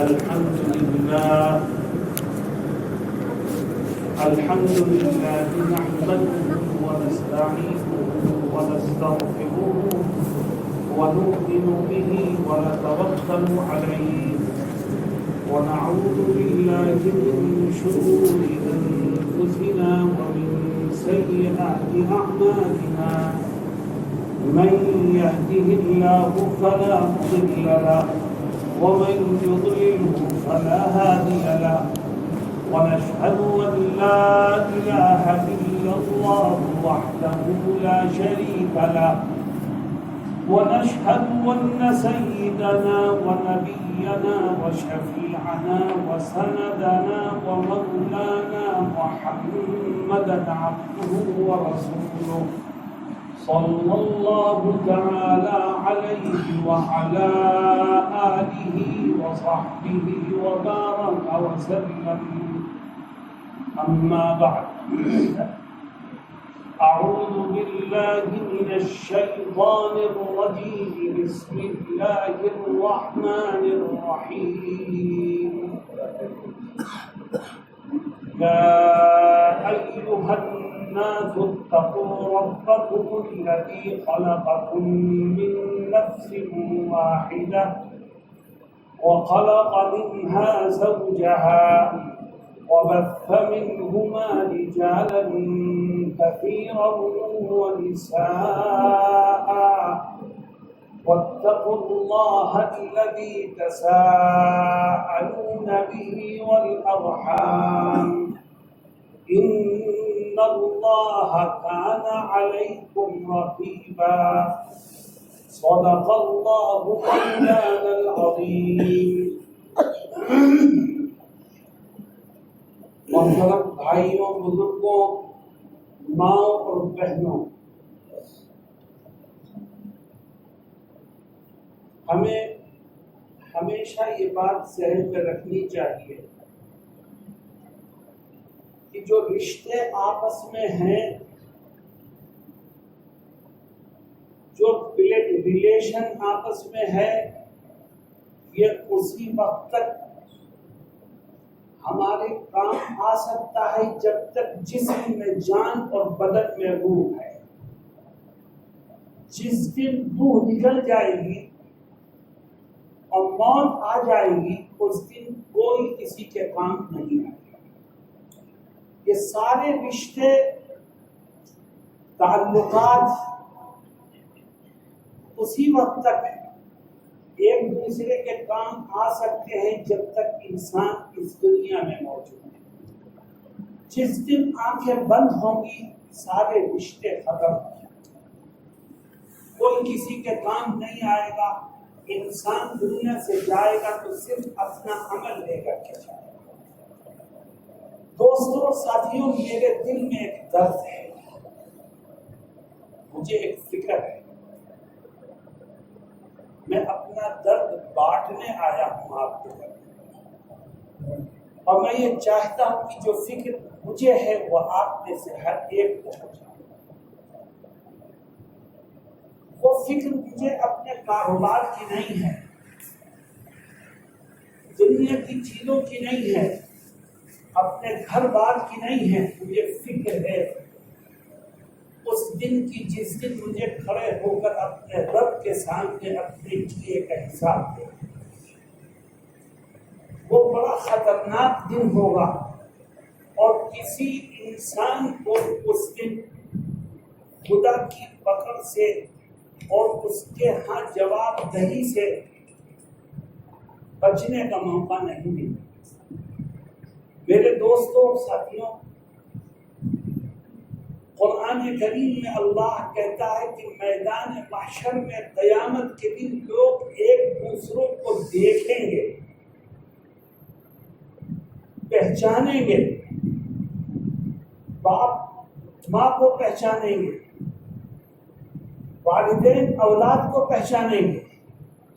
الحمد لله نحمده ونستعينه ونستغفره ونؤمن به ونتوكل عليه ونعوذ بالله من شرور أنفسنا ومن سيئات أعمالنا من يهده الله فلا مضل له ومن يضلله فلا هادي له ونشهد أن لا إله إلا الله وحده لا شريك له ونشهد أن سيدنا ونبينا وشفيعنا وسندنا ومولانا محمدا عبده ورسوله صلى الله تعالى عليه وعلى آله وصحبه وبارك وسلم. أما بعد، أعوذ بالله من الشيطان الرجيم. بسم الله الرحمن الرحيم. يا أيها الناس اتقوا ربكم الذي خلقكم من نفس واحدة وخلق منها زوجها وبث منهما رجالا كثيرا ونساء واتقوا الله الذي تساءلون به والأرحام إن الله كان عليكم رقيبا. صدق الله مولانا العظيم. محترم بھائیوں، بزرگوں، ماں اور بہنوں، ہمیں ہمیشہ یہ بات ذہن میں رکھنی چاہیے کہ جو رشتے آپس میں ہیں، جو بلڈ ریلیشن آپس میں ہے، یہ اسی وقت تک ہمارے کام آ سکتا ہے جب تک جسم میں جان اور بدن میں روح ہے. جس دن روح نکل جائے گی اور موت آ جائے گی، اس دن کوئی کسی کے کام نہیں آئے گا. یہ سارے رشتے، تعلقات اسی وقت تک ایک دوسرے کے کام آ سکتے ہیں جب تک انسان اس دنیا میں موجود ہے. جس دن آنکھیں بند ہوں گی، سارے رشتے ختم ہوں گے، کوئی کسی کے کام نہیں آئے گا. انسان دنیا سے جائے گا تو صرف اپنا عمل لے کر کے جائے گا. دوستوں اور ساتھیوں، میرے دل میں ایک درد ہے، مجھے ایک فکر ہے. میں اپنا درد بانٹنے آیا ہوں آپ کے گھر، اور میں یہ چاہتا ہوں کہ جو فکر مجھے ہے وہ آپ میں سے ہر ایک کو ہو جائے. وہ فکر مجھے اپنے کاروبار کی نہیں ہے، دنیا کی چیزوں کی نہیں ہے، اپنے گھر بار کی نہیں ہے. مجھے فکر ہے اس دن کی جس دن مجھے کھڑے ہو کر اپنے رب کے سامنے اپنے کیے کا حساب دے. وہ بڑا خطرناک دن ہوگا، اور کسی انسان کو اس دن خدا کی پکڑ سے اور اس کے ہاں جواب دہی سے بچنے کا موقع نہیں ملے. میرے دوستوں اور ساتھیوں، قرآن کریم میں اللہ کہتا ہے کہ میدان محشر میں قیامت کے دن لوگ ایک دوسروں کو دیکھیں گے، پہچانیں گے. باپ ماں کو پہچانیں گے، والدین اولاد کو پہچانیں گے،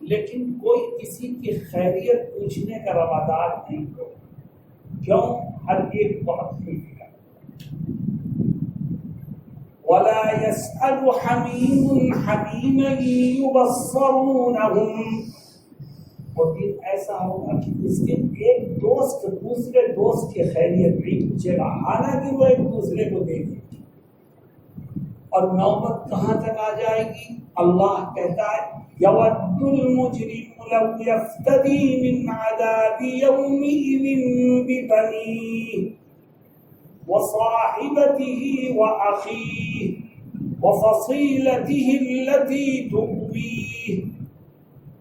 لیکن کوئی کسی کی خیریت پوچھنے کا روادار نہیں ہوگا. کیوں؟ ہر ایک کو اپنی فکر. ولا يسأل حميم حميما يبصرونهم وہ دن ایسا ہوگا کہ اس دن ایک دوست دوسرے دوست کی خیریت نہیں پوچھے گا، حالانکہ وہ ایک دوسرے کو دیکھیں گے۔ اور نوبت کہاں تک آ جائے گی؟ اللہ کہتا ہے یود المجرم لو یفتدی من عذاب یومئذ ببنیہ وصاحبته وأخيه وفصيلته التي تؤويه۔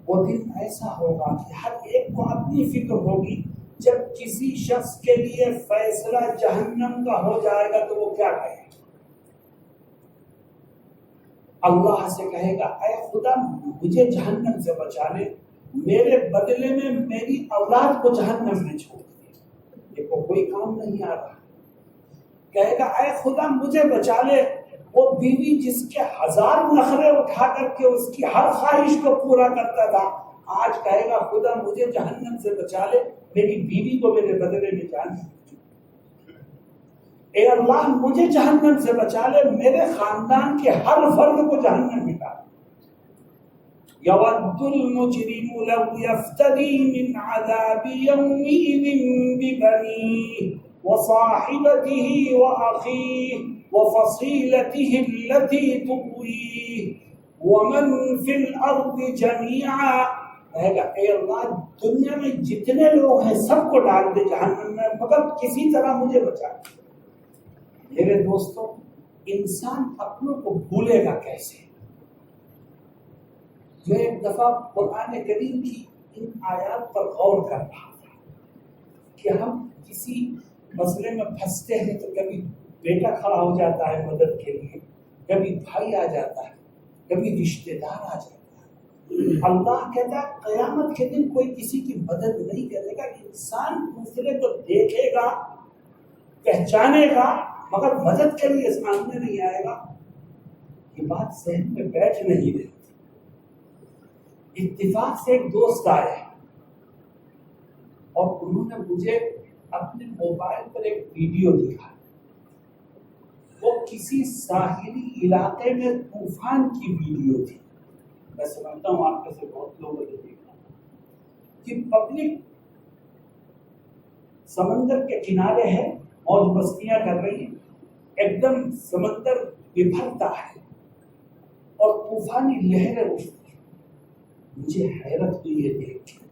وہ دن ایسا ہوگا کہ ہر ایک کو اپنی فکر ہوگی۔ جب کسی شخص کے لیے فیصلہ جہنم کا ہو جائے گا تو وہ کیا کہے گا؟ اللہ سے کہے گا اے خدا مجھے جہنم سے بچا لے، میرے بدلے میں میری اولاد کو جہنم میں چھوڑ دے۔ دیکھو کوئی کام نہیں آ رہا۔ کہے گا اے خدا مجھے بچا لے، وہ بیوی جس کے 1000 نخرے اٹھا کر کے اس کی ہر خواہش کو پورا کرتا تھا، آج کہے گا خدا مجھے جہنم سے بچا لے، میری بیوی کو میرے بدلے میں جہنم۔ اے اللہ مجھے جہنم سے بچا لے، میرے خاندان کے ہر فرد کو جہنم میں ڈال۔ یود المجرم لو یفتدی من عذاب یومئذ ببنیہ وصاحبته وأخيه وفصيلته التي تؤويه ومن في الأرض جميعا۔ کہے گا اے اللہ دنیا میں جتنے لوگ ہیں سب کو ڈال دے جہنم میں، مگر کسی طرح مجھے بچا۔ میرے دوستوں انسان اپنوں کو بھولے گا کیسے؟ جو ایک دفعہ قرآن کریم کی ان آیات پر غور کر رہا تھا کہ ہم کسی مسئلے میں پھنستے ہیں تو کبھی بیٹا کھڑا ہو جاتا ہے مدد کے لیے، کبھی بھائی آ جاتا ہے، کبھی رشتے دار آ جاتا ہے۔ اللہ کہتا ہے قیامت کے دن کوئی کسی کی مدد نہیں کرے گا، انسان دوسرے کو دیکھے گا، پہچانے گا، مگر مدد کے لیے سامنے نہیں آئے گا۔ یہ بات ذہن میں بیٹھ نہیں رہی۔ اتفاق سے ایک دوست آئے اور انہوں نے مجھے اپنے موبائل پر ایک ویڈیو دکھا۔ وہ کسی ساحلی علاقے میں طوفان کی ویڈیو تھی۔ میں سمجھتا ہوں آپ میں سے بہت لوگوں نے دیکھا کہ پبلک سمندر کے کنارے ہے، موج مستیاں کر رہی ہیں، ایک دم سمندر ابھرتا ہے اور طوفانی لہریں اٹھتی ہیں۔ مجھے حیرت ہوئی یہ دیکھ کے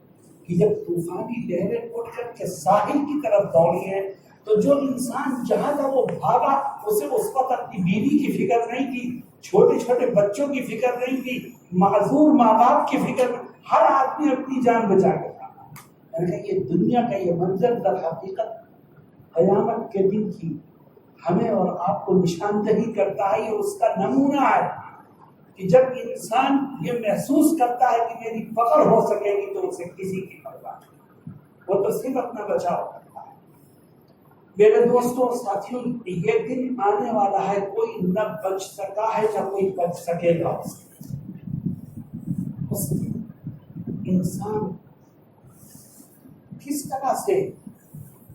کہ جب طوفانی لہریں اٹھ کر کے ساحل کی طرف دوڑی ہیں تو جو انسان جہاں تھا وہ بھاگا، اسے اس وقت اپنی بیوی کی فکر نہیں تھی، چھوٹے چھوٹے بچوں کی فکر نہیں تھی، معذور ماں باپ کی فکر نہیں، ہر آدمی اپنی جان بچا کے بھاگا۔ میں نے کہا یہ دنیا کا یہ منظر در حقیقت قیامت کے دن کی ہمیں اور آپ کو نشاندہی کرتا ہے، یہ اس کا نمونہ ہے کہ جب انسان یہ محسوس کرتا ہے کہ میری پکڑ ہو سکے گی تو اسے کسی کی پرواہ نہیں، وہ تو صرف اپنا بچاؤ کرتا ہے۔ میرے دوستوں اور ساتھیوں یہ دن آنے والا ہے، کوئی نہ بچ سکا ہے نہ کوئی بچ سکے گا۔ اس دن انسان کس طرح سے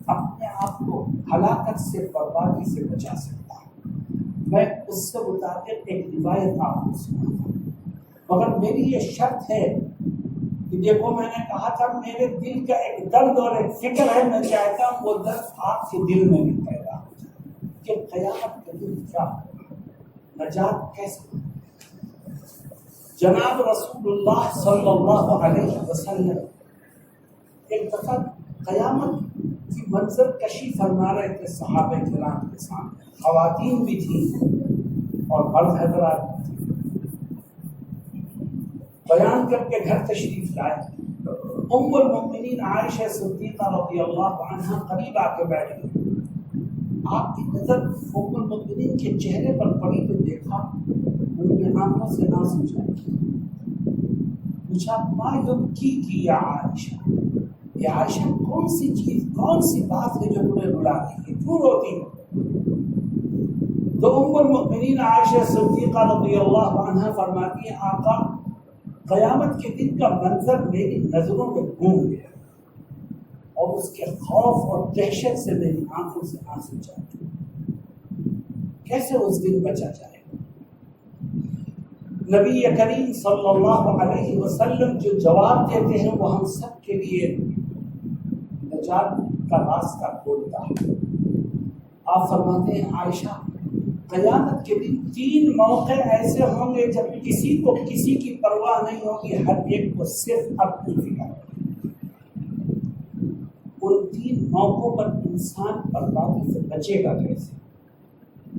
اپنے آپ کو ہلاکت سے بربادی سے بچا سکتا ہے؟ میں اس سے متعلق ایک روایت آپ کو سناتا ہوں، مگر میری یہ شرط ہے کہ دیکھو میں نے کہا تھا میرے دل کا ایک درد اور ایک فکر ہے، میں چاہتا ہوں وہ درد آپ کے دل میں بھی پیدا ہو جائے کہ قیامت کا دن کیا ہوگا، نجات کیسے ہوگی۔ جناب رسول اللہ صلی اللہ علیہ وسلم ایک دفعہ قیامت کی منظر کشی فرما رہے تھے صحابہ کرام کے سامنے، خواتین بھی تھیں اور مرد حضرات بھی تھے، بیان کر کے گھر تشریف لائے۔ ام المؤمنین عائشہ صدیقہ رضی اللہ عنہا قریب آ کے بیٹھ گئی۔ آپ کی نظر ام المؤمنین کے چہرے پر پڑی تو دیکھا ان کی آنکھوں سے آنسو جھرے۔ پوچھا ما یبکیکی یا عائشہ، یہ عائشہ کون سی چیز، کون سی بات ہے جو تمہیں رلا رہی ہے، کیوں روتی ہو؟ تو ام المؤمنین عائشہ صدیقہ رضی اللہ عنہا فرماتی ہیں آقا قیامت کے دن کا منظر میری نظروں میں گھوم گیا اور اس کے خوف اور دہشت سے میری آنکھوں سے آنسو چلے۔ کیسے اس دن بچا جائے گا؟ نبی کریم صلی اللہ علیہ وسلم جو جواب دیتے ہیں وہ ہم سب کے لیے نجات کا راستہ کھولتا ہے۔ آپ فرماتے ہیں عائشہ قیامت کے دن 3 موقع ایسے ہوں گے جب کسی کو کسی کی پرواہ نہیں ہوگی، ہر ایک کو صرف اپنی فکر ہوگی۔ ان 3 موقعوں پر انسان بربادی سے بچے گا کیسے؟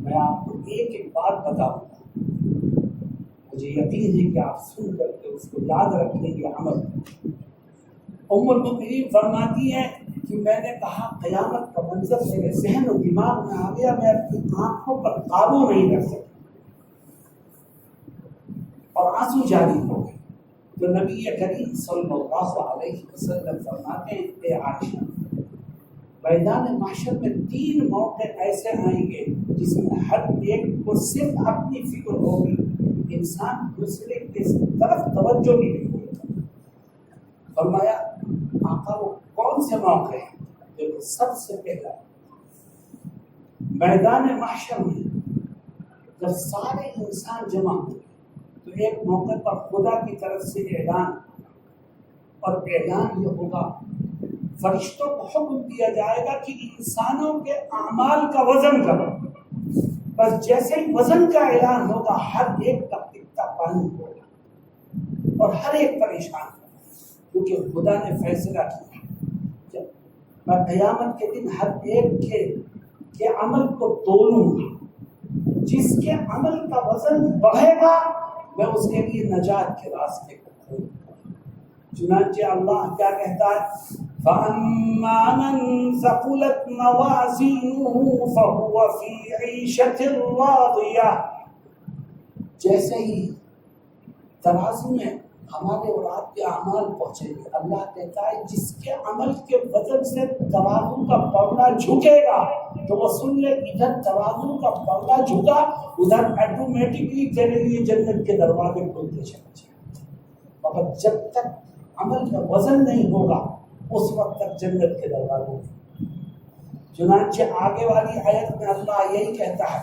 میں آپ کو ایک ایک بات بتاؤں گا، مجھے یقین ہے کہ آپ سن کر کے اس کو یاد رکھیں گے، عمل کریں۔ ام المؤمنین فرماتی ہیں کہ میں نے کہا قیامت کا منظر میرے ذہن و دماغ میں آ گیا، میں اپنی آنکھوں پر قابو نہیں رکھ سکتا اور آنسو جاری ہو گئے۔ تو نبی کریم صلی اللہ علیہ وسلم فرماتے ہیں اے عائشہ میدان محشر میں 3 موقع ایسے آئیں گے جس میں ہر ایک کو صرف اپنی فکر ہوگی، انسان دوسرے کی طرف توجہ بھی نہیں ہوگی۔ فرمایا آقا وہ کون سے موقع ہیں؟ دیکھو سب سے پہلا میدان محشر میں جب سارے انسان جمع ہوئے تو ایک موقع پر خدا کی طرف سے اعلان، اور اعلان یہ ہوگا فرشتوں کو حکم دیا جائے گا کہ انسانوں کے اعمال کا وزن کرو۔ بس جیسے ہی وزن کا اعلان ہوگا ہر ایک کا ٹکتا پانی ہوگا اور ہر ایک پریشان ہوگا، کیونکہ خدا نے فیصلہ کیا کہ میں قیامت کے دن ہر ایک کے عمل کو تولوں گا، جس کے عمل کا وزن بڑھے گا میں اس کے لیے نجات کے راستے کو کھولوں گا۔ چنانچہ اللہ کیا کہتا ہے فَأَمَّا مَنْ ثَقُلَتْ مَوَازِينُهُ فَهُوَ فِي عِيشَةٍ رَاضِيَةٍ، جیسے ہی ترازو میں ہمارے اور آپ کے اعمال پہنچیں گے، اللہ کہتا ہے جس کے عمل کے وزن سے ترازو کا پلڑا جھکے گا تو وہ سن لے ادھر ترازو کا پلڑا جھکا، ادھر آٹومیٹکلی تیرے لیے جنت کے دروازے کھلتے چلے جائیں، مگر جب تک عمل کا وزن نہیں ہوگا اس وقت تک جنت کے دروازے نہیں۔ چنانچہ آگے والی آیت میں اللہ یہی کہتا ہے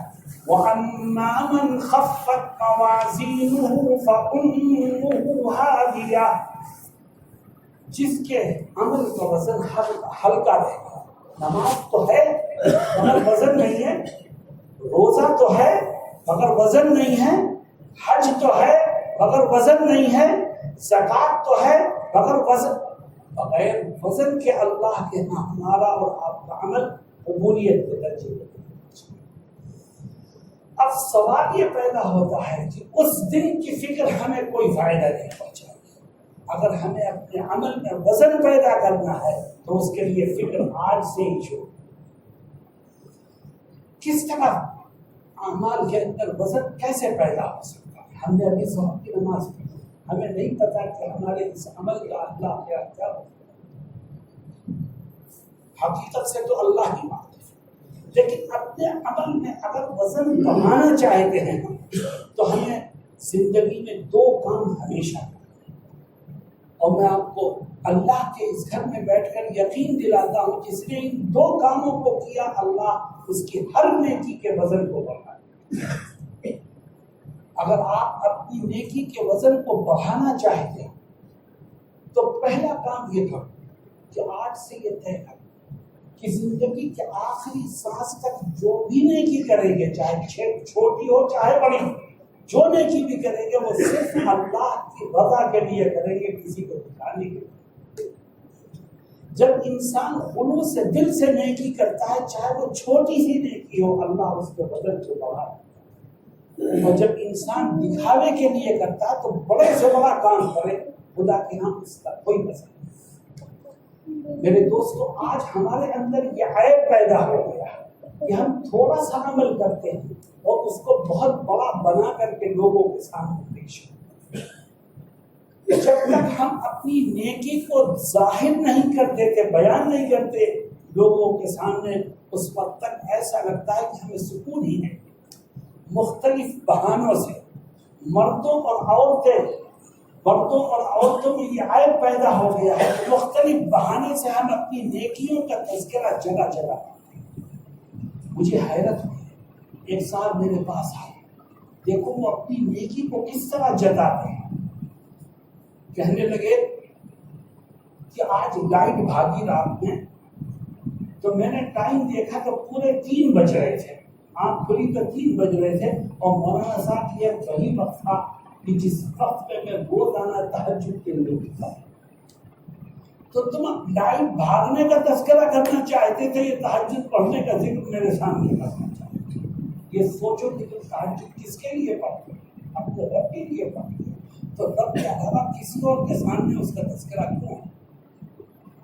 وَأَمَّا مَنْ خَفَّتْ مَوَازِينُهُ فَأُمُّهُ هَاوِيَةٌ، جس کے عمل کا وزن ہلکا رہے گا۔ نماز تو ہے مگر وزن نہیں ہے، روزہ تو ہے مگر وزن نہیں ہے، حج تو ہے مگر وزن نہیں ہے، زکوٰۃ تو ہے مگر وزن، بغیر وزن کے اللہ کے ہاں ہمارا اور آپ کا عمل قبولیت کے درجے میں۔ اب سوال یہ پیدا ہوتا ہے کہ اس دن کی فکر ہمیں کوئی فائدہ نہیں پہنچائے گی۔ اگر ہمیں اپنے عمل میں وزن پیدا کرنا ہے تو اس کے لیے فکر آج سے ہی شروع۔ کس طرح اعمال کے اندر وزن کیسے پیدا ہو سکتا ہے؟ ہم نے ابھی صبح کی نماز پڑھی، ہمیں نہیں پتا کہ ہمارے اس عمل کا اللہ کیا ہوتا ہے۔ حقیقت سے تو اللہ ہی بات ہے، لیکن اپنے عمل میں اگر وزن بڑھانا چاہتے ہیں تو ہمیں زندگی میں 2 کام ہمیشہ کریں، اور میں آپ کو اللہ کے اس گھر میں بیٹھ کر یقین دلاتا ہوں جس نے ان 2 کاموں کو کیا اللہ اس کی ہر نیکی کے وزن کو بڑھائے۔ اگر آپ اپنی نیکی کے وزن کو بڑھانا چاہتے ہیں تو پہلا کام یہ کرو کہ آج سے یہ طے کریں کہ زندگی کے آخری سانس تک جو بھی نیکی کریں گے، چاہے چھوٹی ہو چاہے بڑی، جو نیکی بھی کریں گے وہ صرف اللہ کی رضا کے لیے کریں گے، کسی کو دکھانے کے لیے۔ جب انسان خلوص سے دل سے نیکی کرتا ہے چاہے وہ چھوٹی سی نیکی ہو، اللہ اس کے وزن کو بڑھا دیتا ہے۔ اور جب انسان دکھاوے کے لیے کرتا ہے تو بڑے سے بڑا کام کرے، خدا کے ہاں اس کا کوئی پسند نہیں۔ میرے دوستو آج ہمارے اندر یہ عیب پیدا ہو گیا ہے کہ ہم تھوڑا سا عمل کرتے ہیں اور اس کو بہت بڑا بنا کر کے لوگوں کے سامنے پیش کرتے ہیں۔ جب تک ہم اپنی نیکی کو ظاہر نہیں کر دیتے، بیان نہیں کرتے لوگوں کے سامنے، اس وقت تک ایسا لگتا ہے کہ ہمیں سکون ہی نہیں۔ مختلف بہانوں سے مردوں اور عورتوں میں یہ عیب پیدا ہو گیا ہے کہ مختلف بہانے سے ہم اپنی نیکیوں کا تذکرہ جگہ جگہ کرتے ہیں۔ مجھے حیرت ہوئی، ایک صاحب میرے پاس آئے، دیکھو وہ اپنی نیکی کو کس طرح جتاتے ہیں. کہنے لگے کہ آج لائٹ بھاگی رات میں، تو میں نے ٹائم دیکھا تو پورے 3 بج رہے تھے، آنکھ کھلی تو 3 بج رہے تھے، اور مولانا صاحب یہ وہی وقت تھا کہ جس وقت میں روزانہ تہجد کے لیے اٹھتا. تو تم لائٹ بھاگنے کا تذکرہ کرنا چاہتے تھے، یہ تہجد پڑھنے کا ذکر میرے سامنے کرنا چاہتے تھے. یہ سوچو کہ تم تہجد کس کے لیے پڑھتے ہو؟ اپنے رب کے لیے پڑھتے ہو، تو رب کے علاوہ کسی اور کے سامنے اس کا تذکرہ کیوں ہے؟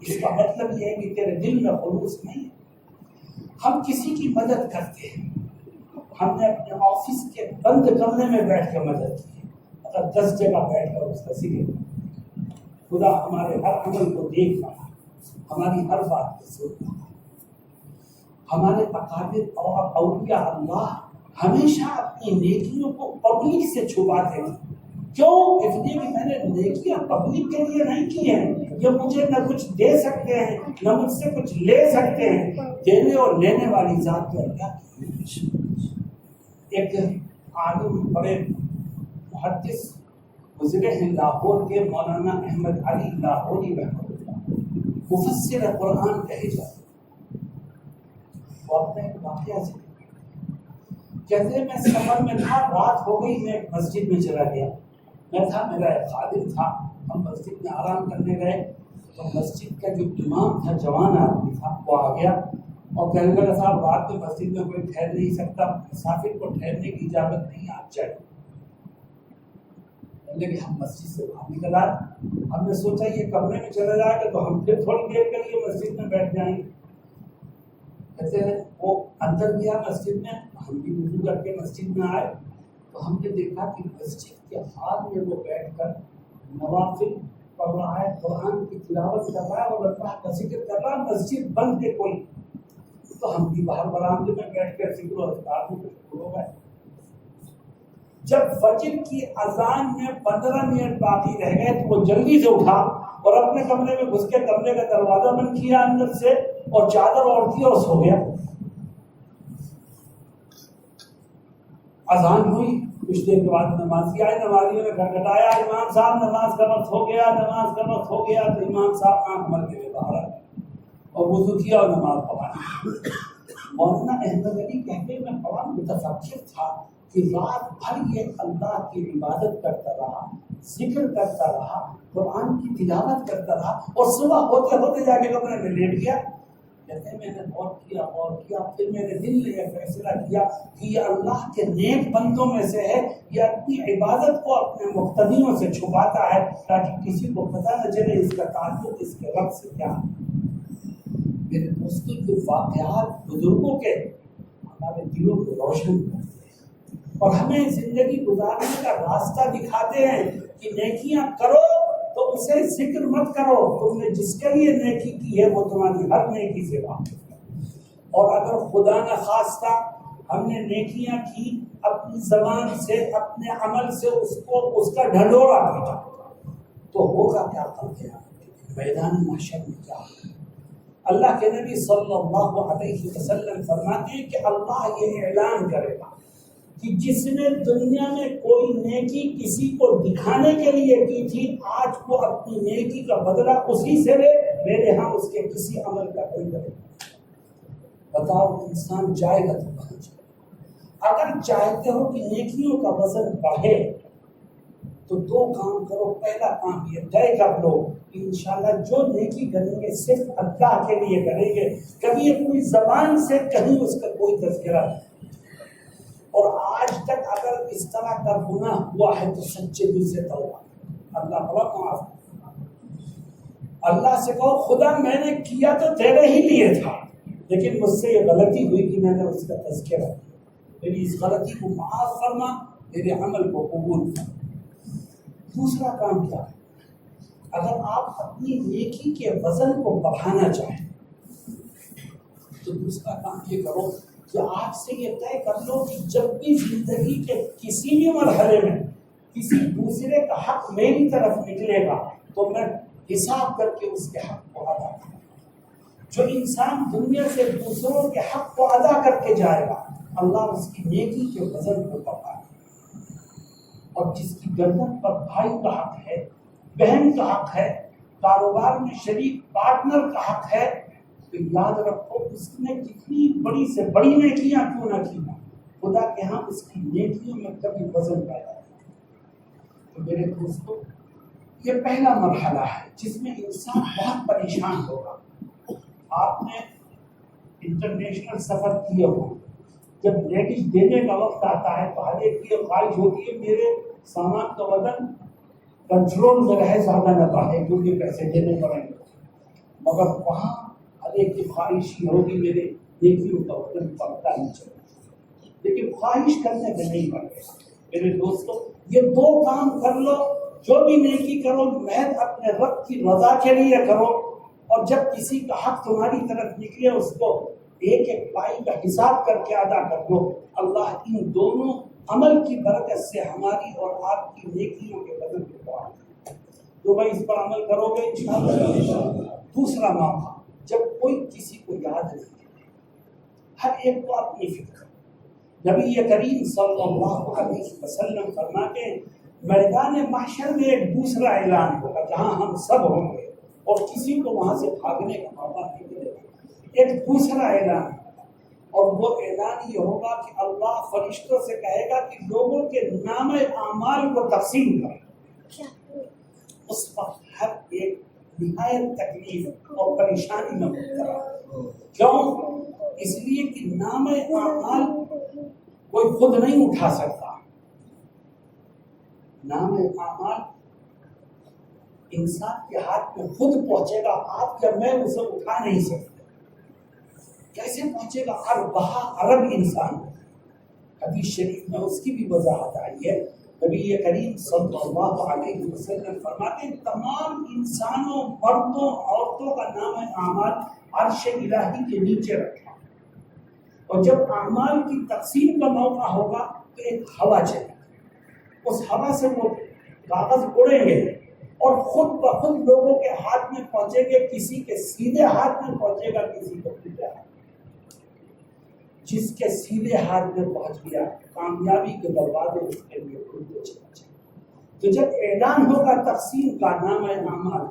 اس کا مطلب یہ ہے کہ تیرے دل میں خلوص نہیں ہے. ہم کسی کی مدد کرتے ہیں، ہم نے اپنے آفس کے بند کمرے میں بیٹھ کر مدد کی ہے، اگر 10 جگہ بیٹھ کر اس کا ذکر. خدا ہمارے ہر عمل کو دیکھ رہا، ہماری ہر بات کو سن رہا. ہمارے اکابر اور اولیاء اللہ ہمیشہ اپنی نیکیوں کو پبلک سے چھپاتے ہیں. کیوں؟ اس لیے کہ میں نے نیکیاں پبلک کے لیے نہیں کی ہیں. یہ مجھے نہ کچھ دے سکتے ہیں نہ مجھ سے کچھ لے سکتے ہیں. دینے اور لینے والی ذات تو اللہ کی. ایک عالم بڑے محدث گزرے ہیں لاہور کے، مولانا احمد علی لاہوری رحمۃ اللہ، مفسر قرآن کہے جاتے ہیں. وہ اپنے ایک واقعہ سے کہتے ہیں میں سفر میں تھا، رات ہو گئی، میں مسجد میں چلا گیا. میں تھا، میرا ایک خادم تھا، ہم مسجد میں آرام کرنے گئے تو مسجد کا جو امام تھا، جوان آدمی تھا، وہ آ گیا اور کہنے لگا صاحب رات میں مسجد میں کوئی ٹھہر نہیں سکتا، مسافر کو ٹھہرنے کی اجازت نہیں، آپ چلیں. لیکن ہم مسجد سے باہر نکل آئے. ہم نے سوچا یہ کمرے میں چلا جائے گا تو ہم پھر تھوڑی دیر کے لیے مسجد میں بیٹھ جائیں گے. کہتے ہیں وہ اندر گیا مسجد میں، ہم بھی وضو کر کے مسجد میں آئے تو ہم نے دیکھا کہ مسجد کے حال میں وہ بیٹھ کر نوافل پڑھ رہا ہے، قرآن کی تلاوت کر رہا ہے اور اللہ کا ذکر کر رہا ہے. مسجد بند کے کوئی، تو ہم بھی باہر برآمدے میں بیٹھ کر ذکر و اذکار میں مشغول ہو گئے. جب فجر کی اذان میں 15 منٹ باقی رہ گئے تو وہ جلدی سے اٹھا اور اپنے کمرے میں گھس کے کمرے کا دروازہ بند کیا اندر سے اور چادر اوڑھ دی اور سو گیا. اذان ہوئی، کچھ دیر کے بعد نمازی آئے، نمازیوں نے کھٹکھٹایا، امام صاحب نماز کا وقت ہو گیا، نماز کا وقت ہو گیا. تو امام صاحب آنکھ مل کے باہر آئے اور وضو کیا اور نماز پڑھائی. مولانا احمد علی کہتے میں بڑا متفکر تھا کہ رات بھر یہ اللہ کی عبادت کرتا رہا، ذکر کرتا رہا، قرآن کی تلاوت کرتا رہا اور صبح ہوتے ہوتے جا کے کمرے میں لیٹ گیا. کہتے ہیں میں نے غور کیا، پھر میرے دل نے یہ فیصلہ کیا کہ یہ اللہ کے نیک بندوں میں سے ہے، یہ اپنی عبادت کو اپنے مقتدیوں سے چھپاتا ہے تاکہ کسی کو پتہ نہ چلے اس کا تعلق اس کے رب سے کیا ہے. میرے دوستوں کے واقعات بزرگوں کے ہمارے دلوں کو روشن کرتے ہیں اور ہمیں زندگی گزارنے کا راستہ دکھاتے ہیں کہ نیکیاں کرو تو اسے ذکر مت کرو، تم نے جس کے لیے نیکی کی ہے وہ تمہاری ہر نیکی سے واقف ہے. اور اگر خدا نخواستہ ہم نے نیکیاں کی، اپنی زبان سے اپنے عمل سے اس کا ڈھنڈورا پیٹا تو ہوگا کیا قیامت میدان محشر میں کیا ہوگا. اللہ کے نبی صلی اللہ علیہ وسلم فرماتے ہیں کہ اللہ یہ اعلان کرے گا کہ جس نے دنیا میں کوئی نیکی کسی کو دکھانے کے لیے کی تھی، آج وہ اپنی نیکی کا بدلہ اسی سے لے، میرے ہاں اس کے کسی عمل کا کوئی بدلہ. بتاؤ انسان جائے گا تو کہاں جائے؟ اگر چاہتے ہو کہ نیکیوں کا وزن بڑھے تو 2 کام کرو. پہلا کام یہ طے کر لو انشاءاللہ جو نیکی کریں گے صرف اللہ کے لیے کریں گے، کبھی اپنی زبان سے کہیں اس کا کوئی تذکرہ نہیں. اور آج تک اگر اس طرح کا گناہ ہوا ہے تو سچے دل سے توبہ، اللہ بڑا معاف. اللہ سے کہو خدا میں نے کیا تو تیرے ہی لیے تھا، لیکن مجھ سے یہ غلطی ہوئی کہ میں نے اس کا تذکرہ کیا، میری اس غلطی کو معاف فرما، میرے عمل کو قبول کر. دوسرا کام کیا ہے؟ اگر آپ اپنی نیکی کے وزن کو بڑھانا چاہیں تو دوسرا کام یہ کرو کہ آپ سے یہ طے کر لو کہ جب بھی زندگی کے کسی بھی مرحلے میں کسی دوسرے کا حق میری طرف نکلے گا تو میں حساب کر کے اس کے حق کو ادا کروں. جو انسان دنیا سے دوسروں کے حق کو ادا کر کے جائے گا اللہ اس کی نیکی کے وزن کو بڑھائے. اور جس کی گردن پر بھائی کا حق ہے، بہن کا حق ہے، کاروبار میں شریک پارٹنر کا حق ہے، تو یاد رکھو اس نے کتنی بڑی سے بڑی نیکیاں کیوں نہ کی ہوں، خدا کے ہاں اس کی نیکیوں میں کبھی وزن پیدا نہیں۔ تو میرے دوستو، یہ پہلا مرحلہ ہے جس میں انسان بہت پریشان ہوگا۔ آپ نے انٹرنیشنل سفر کیے ہو، جب لیگیج دینے کا وقت آتا ہے تو ہر ایک کی خواہش ہوتی ہے میرے سامان کا وزن کنٹرول میں رہے، زیادہ نہ بڑھے کیونکہ پیسے دینے پڑیں گے، مگر وہاں ہر ایک کی خواہش یہ ہوگی میرے نیکیوں کا وزن بڑھتا ہی چلے، لیکن خواہش کرنے میں نہیں بڑھے۔ میرے دوستو، یہ دو کام کر لو، جو بھی نیکی کرو محض اپنے رب کی رضا کے لیے کرو، اور جب کسی کا حق تمہاری طرف نکلے اس کو ایک ایک پائی کا حساب کر کے ادا کر دو۔ اللہ ان دونوں عمل کی برکت سے ہماری اور آپ کی نیکیوں کے بدل کو بڑھا دے۔ تو بھائی اس پر عمل کرو گے انشاءاللہ۔ دوسرا موقع، جب کوئی کسی کو یاد نہیں کرے، ہر ایک کو اپنی فکر۔ نبی کریم صلی اللہ علیہ وسلم فرماتے ہیں میدان محشر میں ایک دوسرا اعلان ہوگا جہاں ہم سب ہوں گے اور کسی کو وہاں سے بھاگنے کا موقع نہیں ملے گا۔ ایک دوسرا اعلان، اور وہ اعلان یہ ہوگا کہ اللہ فرشتوں سے کہے گا کہ لوگوں کے نام اعمال کو تقسیم کرو۔ اس وقت ہر ایک نہایت تکلیف اور پریشانی میں مبتلا۔ کیوں؟ اس لیے کہ نام اعمال کوئی خود نہیں اٹھا سکتا۔ نام اعمال انسان کے ہاتھ میں خود پہنچے گا، آپ یا میں اسے اٹھا نہیں سکتے۔ کیسے پہنچے گا؟ اربع ارب انسان۔ حدیث شریف میں اس کی بھی وضاحت آئی ہے۔ نبی کریم صلی اللہ علیہ وسلم فرماتے ہیں تمام انسانوں، مردوں، عورتوں کا نام اعمال عرش الہی کے نیچے رکھا، اور جب اعمال کی تقسیم کا موقع ہوگا تو ایک ہوا چلے گی، اس ہوا سے وہ کاغذ اڑیں گے اور خود بخود لوگوں کے ہاتھ میں پہنچے گے، کسی کے سیدھے ہاتھ میں پہنچے گا، کسی کو الٹے ہاتھ۔ جس کے سیدھے ہاتھ میں پہنچ گیا کامیابی کے دروازے اس کے لیے کھلتے چلے جائیں۔ تو جب اعلان ہوگا تقسیم کا نام اعمال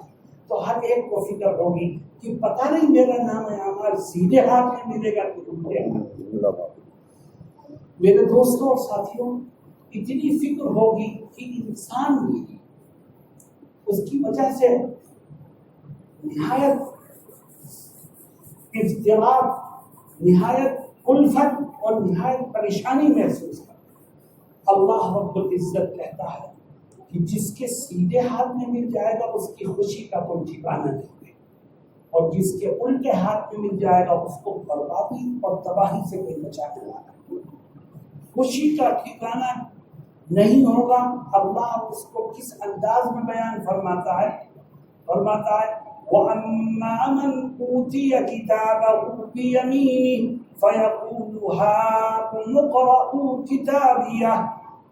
تو ہر ایک کو فکر ہوگی کہ پتہ نہیں میرا نام اعمال سیدھے ہاتھ میں ملے گا کہ الٹے ہاتھ۔ میرے دوستوں اور ساتھیوں، اتنی فکر ہوگی کہ انسان بھی اس کی وجہ سے نہایت اضطراب، نہایت الفت اور نہایت پریشانی محسوس کرتا۔ اللہ رب العزت کہتا ہے کہ جس کے سیدھے ہاتھ میں مل جائے گا اس کی خوشی کا کوئی ٹھکانہ نہیں ہے، اور جس کے الٹے ہاتھ میں مل جائے گا اس کو بربادی اور تباہی سے کوئی بچانے والا نہیں۔ خوشی کا ٹھکانہ نہیں ہوگا۔ اللہ اس کو کس انداز میں بیان فرماتا ہے؟ وَأَمَّا مَنْ أُوتِيَ كِتَابَهُ بِيَمِينِهِ فَيَقُولُ هَاؤُمُ اقْرَءُوا كِتَابِيَهْ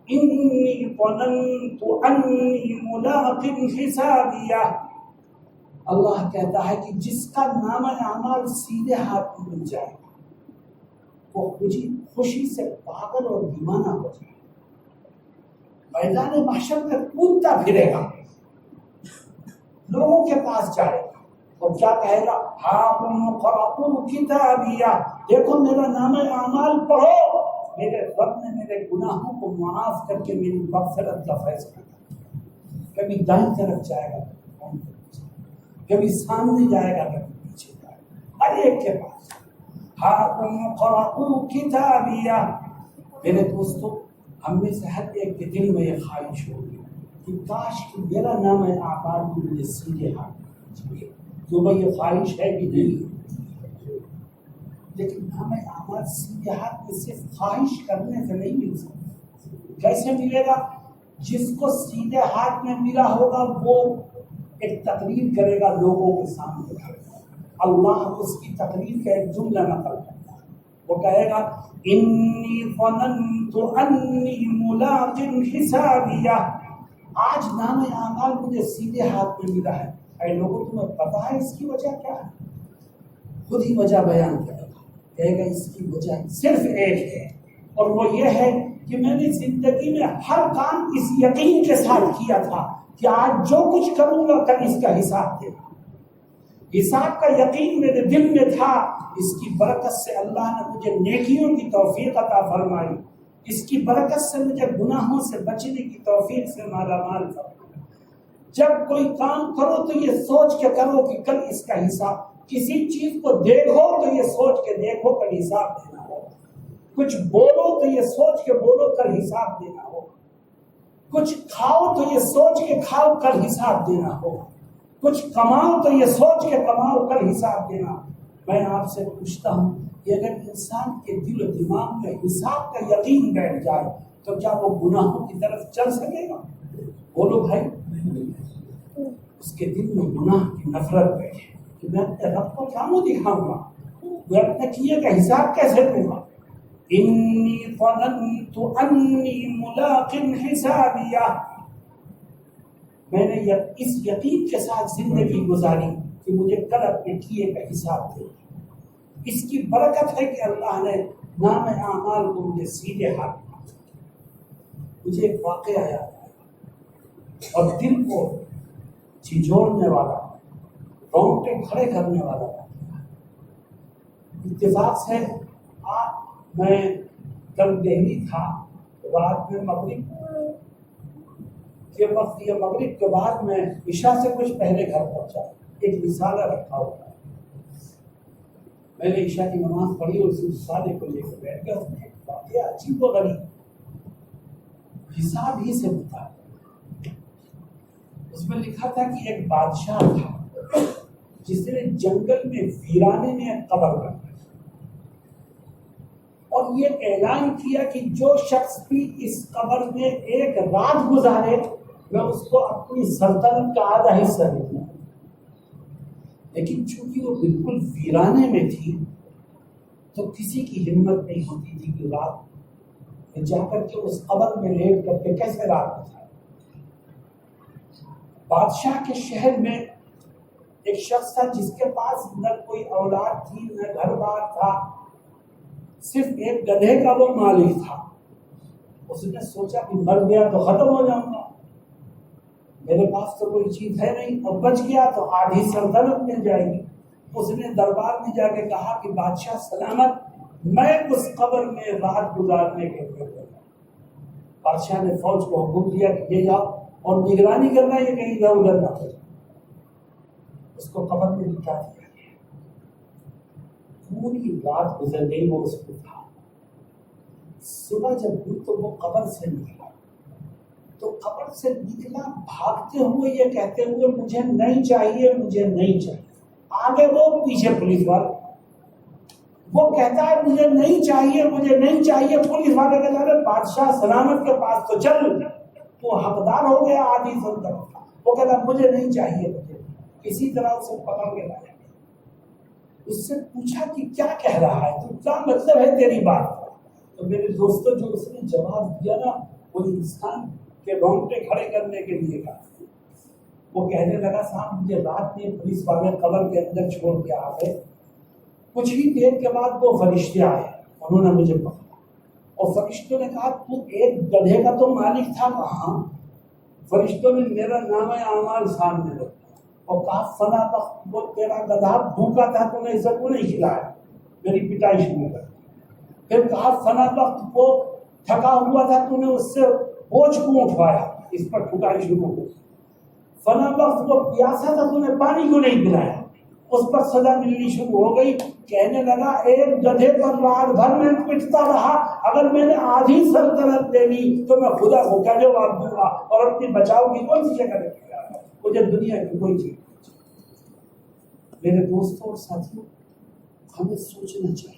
إِنِّي ظَنَنتُ أَنِّي مُلَاقٍ حِسَابِيَهْ۔ اللہ کہتا ہے کہ جس کا نام اعمال سیدھے ہاتھ میں مل جائے گا وہ خوشی سے پاگل اور دیوانہ ہو جائے گا، میدان محشر میں کودتا پھرے گا، لوگوں کے پاس جائے گا اور کیا کہے گا؟ ہاؤم اقرءوا کتابیہ، دیکھو میرا نام اعمال پڑھو، میرے رب نے میرے گناہوں کو معاف کر کے میری مغفرت کا فیصلہ کیا۔ کبھی دائیں طرف جائے گا، کبھی سامنے جائے گا، کبھی پیچھے جائے گا، ہر ایک کے پاس ہاؤم اقرءوا کتابیہ۔ میرے دوستو، ہم میں سے ہر ایک کے دل میں یہ خواہش ہوگی کہ کاش کہ میرا نام اعمال کو مجھے سیدھے ہاتھ میں چاہیے۔ تو بھائی یہ خواہش ہے کہ نہیں؟ لیکن نام اعمال سیدھے ہاتھ میں صرف خواہش کرنے سے نہیں مل سکتا۔ کیسے ملے گا؟ جس کو سیدھے ہاتھ میں ملا ہوگا وہ ایک تقریر کرے گا لوگوں کے سامنے، اللہ اس کی تقریر کا ایک جملہ نقل کرتا ہے، وہ کہے گا انی ظننت انی ملاق حسابیہ، آج نام اعمال مجھے سیدھے ہاتھ میں ملا ہے۔ اے لوگوں، تمہیں پتا ہے اس کی وجہ کیا ہے؟ خود ہی وجہ بیان کرے گا، کہے گا اس کی وجہ صرف ایک ہے، اور وہ یہ ہے کہ میں نے زندگی میں ہر کام اس یقین کے ساتھ کیا تھا کہ آج جو کچھ کروں گا کل اس کا حساب دے گا. حساب کا یقین میرے دل میں تھا. اس کی برکت سے اللہ نے مجھے نیکیوں کی توفیق عطا فرمائی. اس کی برکت سے مجھے گناہوں سے بچنے کی توفیق سے مالا مال فرمائی. جب کوئی کام کرو تو یہ سوچ کے کرو کہ کل اس کا حساب. کسی چیز کو دیکھو تو یہ سوچ کے دیکھو کل حساب دینا ہو. کچھ بولو تو یہ سوچ کے بولو کل حساب دینا ہو. کچھ کھاؤ تو یہ سوچ کے کھاؤ کل حساب دینا ہو. کچھ کماؤ تو یہ سوچ کے کماؤ کل حساب دینا. میں آپ سے پوچھتا ہوں کہ اگر انسان کے دل و دماغ میں حساب کا یقین بیٹھ جائے تو کیا وہ گناہوں کی طرف چل سکے گا؟ بولو بھائی. اس کے دل میں گناہ کی نفرت بیٹھے کہ میں اپنے رب کو کیا منہ دکھاؤں گا، میں اپنے کیے کا حساب کیسے دوں گا. انی ظننت انی ملاق حسابیہ. میں نے اس یقین کے ساتھ زندگی گزاری کہ مجھے کل اپنے کیے کا حساب دے. اس کی برکت ہے کہ اللہ نے نام اعمال کو مجھے سیدھے ہاتھ میں. مجھے ایک واقعہ یاد آیا اور دل کو جھنجھوڑنے والا، رونگٹے کھڑے کرنے والا واقعہ. اتفاق سے میں کل دہلی تھا، رات میں مغرب کے وقت یا مغرب کے بعد میں عشاء سے کچھ پہلے گھر پہنچا. ایک رسالہ رکھا ہوا ہے. میں نے عشاء کی نماز پڑھی اور اس رسالے کو لے کر بیٹھ گیا. اس میں ایک واقعہ عجیب و غریب حساب ہی سے ہوتا ہے. اس میں لکھا تھا کہ ایک بادشاہ تھا جس نے جنگل میں ویرانے میں ایک قبر بنائی اور یہ اعلان کیا کہ جو شخص بھی اس قبر میں ایک رات گزارے میں اس کو اپنی سلطنت کا آدھا حصہ دوں گا. لیکن چونکہ وہ بالکل ویرانے میں تھی تو کسی کی ہمت نہیں ہوتی تھی کہ رات میں جا کر کے اس قبر میں لیٹ کر کے کیسے رات گزارے. بادشاہ کے شہر میں ایک شخص تھا جس کے پاس نہ کوئی اولاد تھی نہ گھر بار تھا، صرف ایک گدھے کا وہ مالک تھا. اس نے سوچا کہ مر گیا تو ختم ہو جاؤں گا، میرے پاس تو کوئی چیز ہے نہیں، اور بچ گیا تو آدھی سلطنت مل جائے گی. اس نے دربار میں جا کے کہا کہ بادشاہ سلامت، میں اس قبر میں رات گزارنے کے لیے گیا. بادشاہ نے فوج کو حکم دیا کہ یہ جاؤ اور نگرانی کرنا یہ کہیں ادھر ادھر نہ ہو جائے. اس کو قبر میں لٹا دیا گیا. پوری رات گزر گئی، وہ اس کو تھا. صبح جب ہوئی تو وہ قبر سے نکلا، تو قبر سے نکلا بھاگتے ہوئے یہ کہتے ہوئے مجھے نہیں چاہیے، مجھے نہیں چاہیے. آگے وہ پیچھے پولیس والا، وہ کہتا ہے مجھے نہیں چاہیے، مجھے نہیں چاہیے. پولیس والے کہتا ہے بادشاہ سلامت کے پاس تو چل، تو حقدار ہو گیا آدھی سلطنت کا. وہ کہتا مجھے نہیں چاہیے. مجھے کسی طرح اسے پکڑ کے لایا. اس سے پوچھا کہ کیا کہہ رہا ہے تو، کیا مطلب ہے تیری بات کا؟ تو میرے دوستوں جو اس نے جواب دیا نا، وہ انسان کے رونگٹے کھڑے کرنے کے لیے کہا. وہ کہنے لگا صاحب مجھے رات میں پولیس والے قبر کے اندر چھوڑ کے آ گئے. کچھ ہی دیر کے بعد وہ فرشتے آئے، انہوں نے مجھے پکڑا اور فرشتوں نے کہا تو ایک گدھے کا تو مالک تھا. کہاں؟ فرشتوں نے میرا نام اعمال سامنے رکھا اور کہا فلاں وقت وہ تیرا گدھا بھوکا تھا تو نے اسے کو نہیں کھلایا، میری پٹائی شروع کر. پھر کہا فلاں وقت وہ تھکا ہوا تھا تو نے اس سے بوجھ کو اٹھوایا، اس پر پٹائی شروع کر. فلاں وقت وہ پیاسا تھا تو نے پانی کو نہیں پلایا، اس پر سزا ملنی شروع ہو گئی. کہنے لگا ایک گدھے پر رات بھر میں پٹتا رہا، اگر میں نے آدھی سلطنت دے دی تو میں خدا کو کیا جواب دوں گا اور اپنی بچاؤ کی کون سی شکل ہے؟ مجھے دنیا کی کوئی چیز. میرے دوستوں اور ساتھیوں، ہمیں سوچنا چاہیے.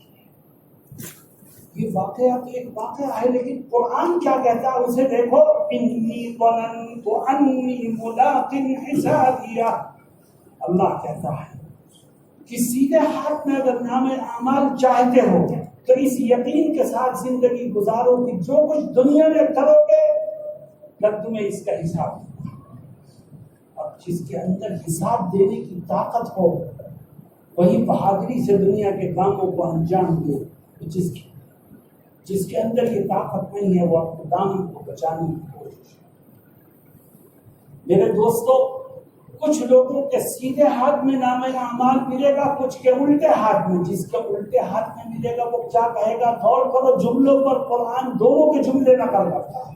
یہ واقعہ تو ایک واقعہ ہے، لیکن قرآن کیا کہتا ہے اسے دیکھو. انی ظننت انی ملاق حسابیہ. اللہ کہتا ہے کہ سیدھے ہاتھ میں اگر نام اعمال چاہتے ہو تو اس یقین کے ساتھ زندگی گزارو کہ جو کچھ دنیا میں کرو گے میں تمہیں اس کا حساب دوں گا. اور جس کے اندر حساب دینے کی طاقت ہو وہی بہادری سے دنیا کے کاموں کو انجام دے. جس کی جس کے اندر یہ طاقت نہیں ہے وہ اپنے دامن کو بچانے کی کوشش کرے۔ میرے دوستو، کچھ لوگوں کے سیدھے ہاتھ میں نام اعمال ملے گا، کچھ کے الٹے ہاتھ میں۔ جس کے الٹے ہاتھ میں ملے گا وہ کیا کہے گا؟ غور کرو جملوں پر، قرآن دونوں کے جملے نقل کرتا ہے۔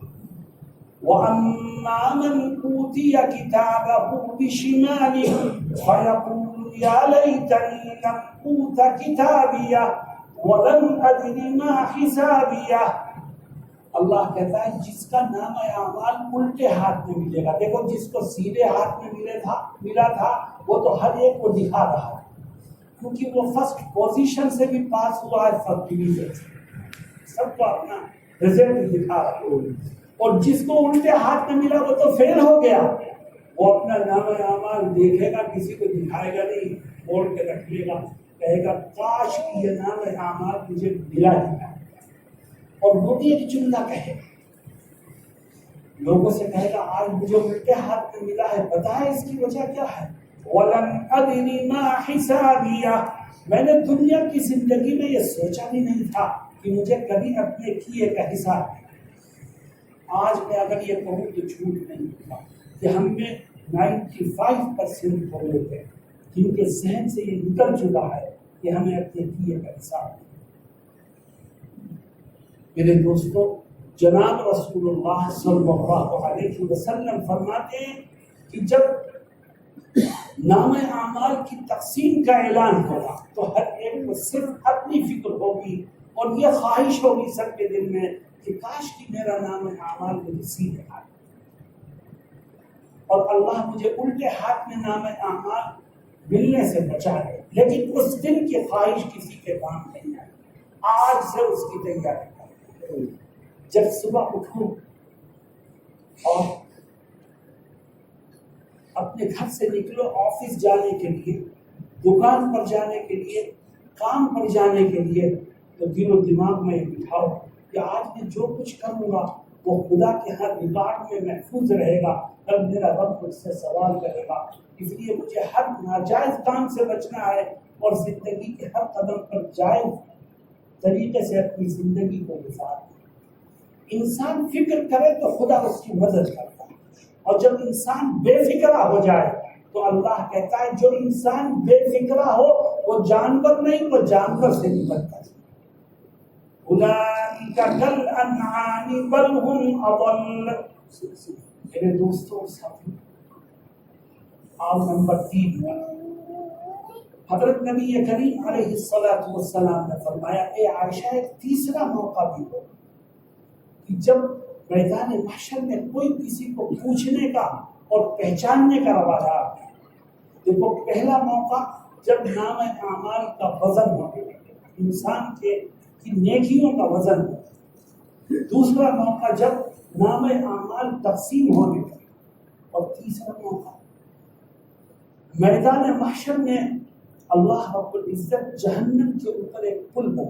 وَأَمَّا مَنْ أُوتِيَ كِتَابَهُ بِشِمَالِهِ فَيَقُولُ يَا لَيْتَنِي لَمْ أُوتَ كِتَابِيَهْ وَلَمْ أَدْرِ مَا حِسَابِيَهْ۔ اللہ کہتا ہے جس کا نام اعمال الٹے ہاتھ میں ملے گا۔ دیکھو جس کو سیدھے ہاتھ میں ملا تھا وہ تو ہر ایک کو دکھا رہا ہے، کیونکہ وہ فرسٹ پوزیشن سے بھی پاس ہوا ہے، فرسٹ ڈویژن سے، سب کو اپنا رزلٹ دکھا رہا ہے۔ اور جس کو الٹے ہاتھ میں ملا وہ تو فیل ہو گیا، وہ اپنا نام اعمال دیکھے گا، کسی کو دکھائے گا نہیں، موڑ کے رکھ لے گا، کہے گا کاش یہ نام اعمال مجھے ملا ہی۔ اور وہ بھی ایک جملہ کہے گا، لوگوں سے کہے گا آج مجھے الٹے ہاتھ میں ملا ہے، پتہ ہے اس کی وجہ کیا ہے؟ وَلَمْ أَدْرِ مَا حِسَابِيَهْ، میں نے دنیا کی زندگی میں یہ سوچا بھی نہیں تھا کہ مجھے کبھی اپنے کیے کا حساب ہے۔ آج میں اگر یہ کہوں تو جھوٹ نہیں ہوگا کہ ہم میں 95% لوگ ہیں جن کے ذہن سے یہ نکل چکا ہے کہ ہمیں اپنے کیے کا حساب ہے۔ میرے دوستو، جناب رسول اللہ صلی اللہ علیہ وسلم فرماتے ہیں کہ جب نام اعمال کی تقسیم کا اعلان ہوگا تو ہر ایک کو صرف اپنی فکر ہوگی اور یہ خواہش ہوگی سب کے دل میں کہ کاش کی میرا نام اعمال مجھے سیدھے ہاتھ، اور اللہ مجھے الٹے ہاتھ میں نام اعمال ملنے سے بچا لے۔ لیکن اس دن کی خواہش کسی کے کام نہیں آئی، آج سے اس کی تیاری کرو۔ جب صبح اٹھو اور اپنے گھر سے نکلو آفس جانے کے لیے، دکان پر جانے کے لیے، کام پر جانے کے لیے، تو دل و دماغ میں بٹھاؤ کہ آج میں جو کچھ کروں گا وہ خدا کے ہر ریکارڈ میں محفوظ رہے گا، کل میرا رب مجھ سے سوال کرے گا۔ اس لیے مجھے ہر ناجائز کام سے بچنا ہے اور زندگی کے ہر قدم پر جائز طریقے سے اپنی زندگی کو گزارنا۔ انسان فکر کرے تو خدا اس کی مدد کرتا ہے، اور جب انسان بے فکرہ ہو جائے تو اللہ کہتا ہے جو انسان بے فکرہ ہو وہ جانور نہیں، وہ جانور سے بھی بدتر ہے۔ اولئک کالانعام بل هم اضل۔ میرے دوستوں اور ساتھیوں، آؤ نمبر 3 میں حضرت نبی کریم علیہ الصلوۃ والسلام نے فرمایا، اے عائشہ ایک تیسرا موقع بھی ہو کہ جب میدان محشر میں کوئی کسی کو پوچھنے کا اور پہچاننے کا روایہ ہے۔ دیکھو، پہلا موقع جب نام اعمال کا وزن ہو، انسان کی نیکیوں کا وزن ہو، دوسرا موقع جب نام اعمال تقسیم ہونے کا، اور تیسرا موقع میدان محشر میں اللہ رب العزت جہنم کے اوپر ایک پل بنا،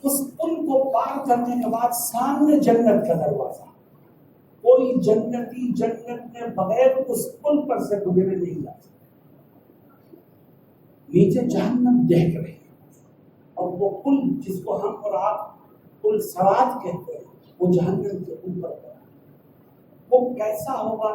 اس پل کو پار کرنے کے بعد سامنے جنت کا دروازہ، کوئی جنتی جنت میں بغیر اس پل پر سے گزرے نہیں جا سکتا۔ نیچے جہنم دہک رہی ہے، اور وہ پل جس کو ہم اور آپ پل صراط کہتے ہیں وہ جہنم کے اوپر ہے۔ وہ کیسا ہوگا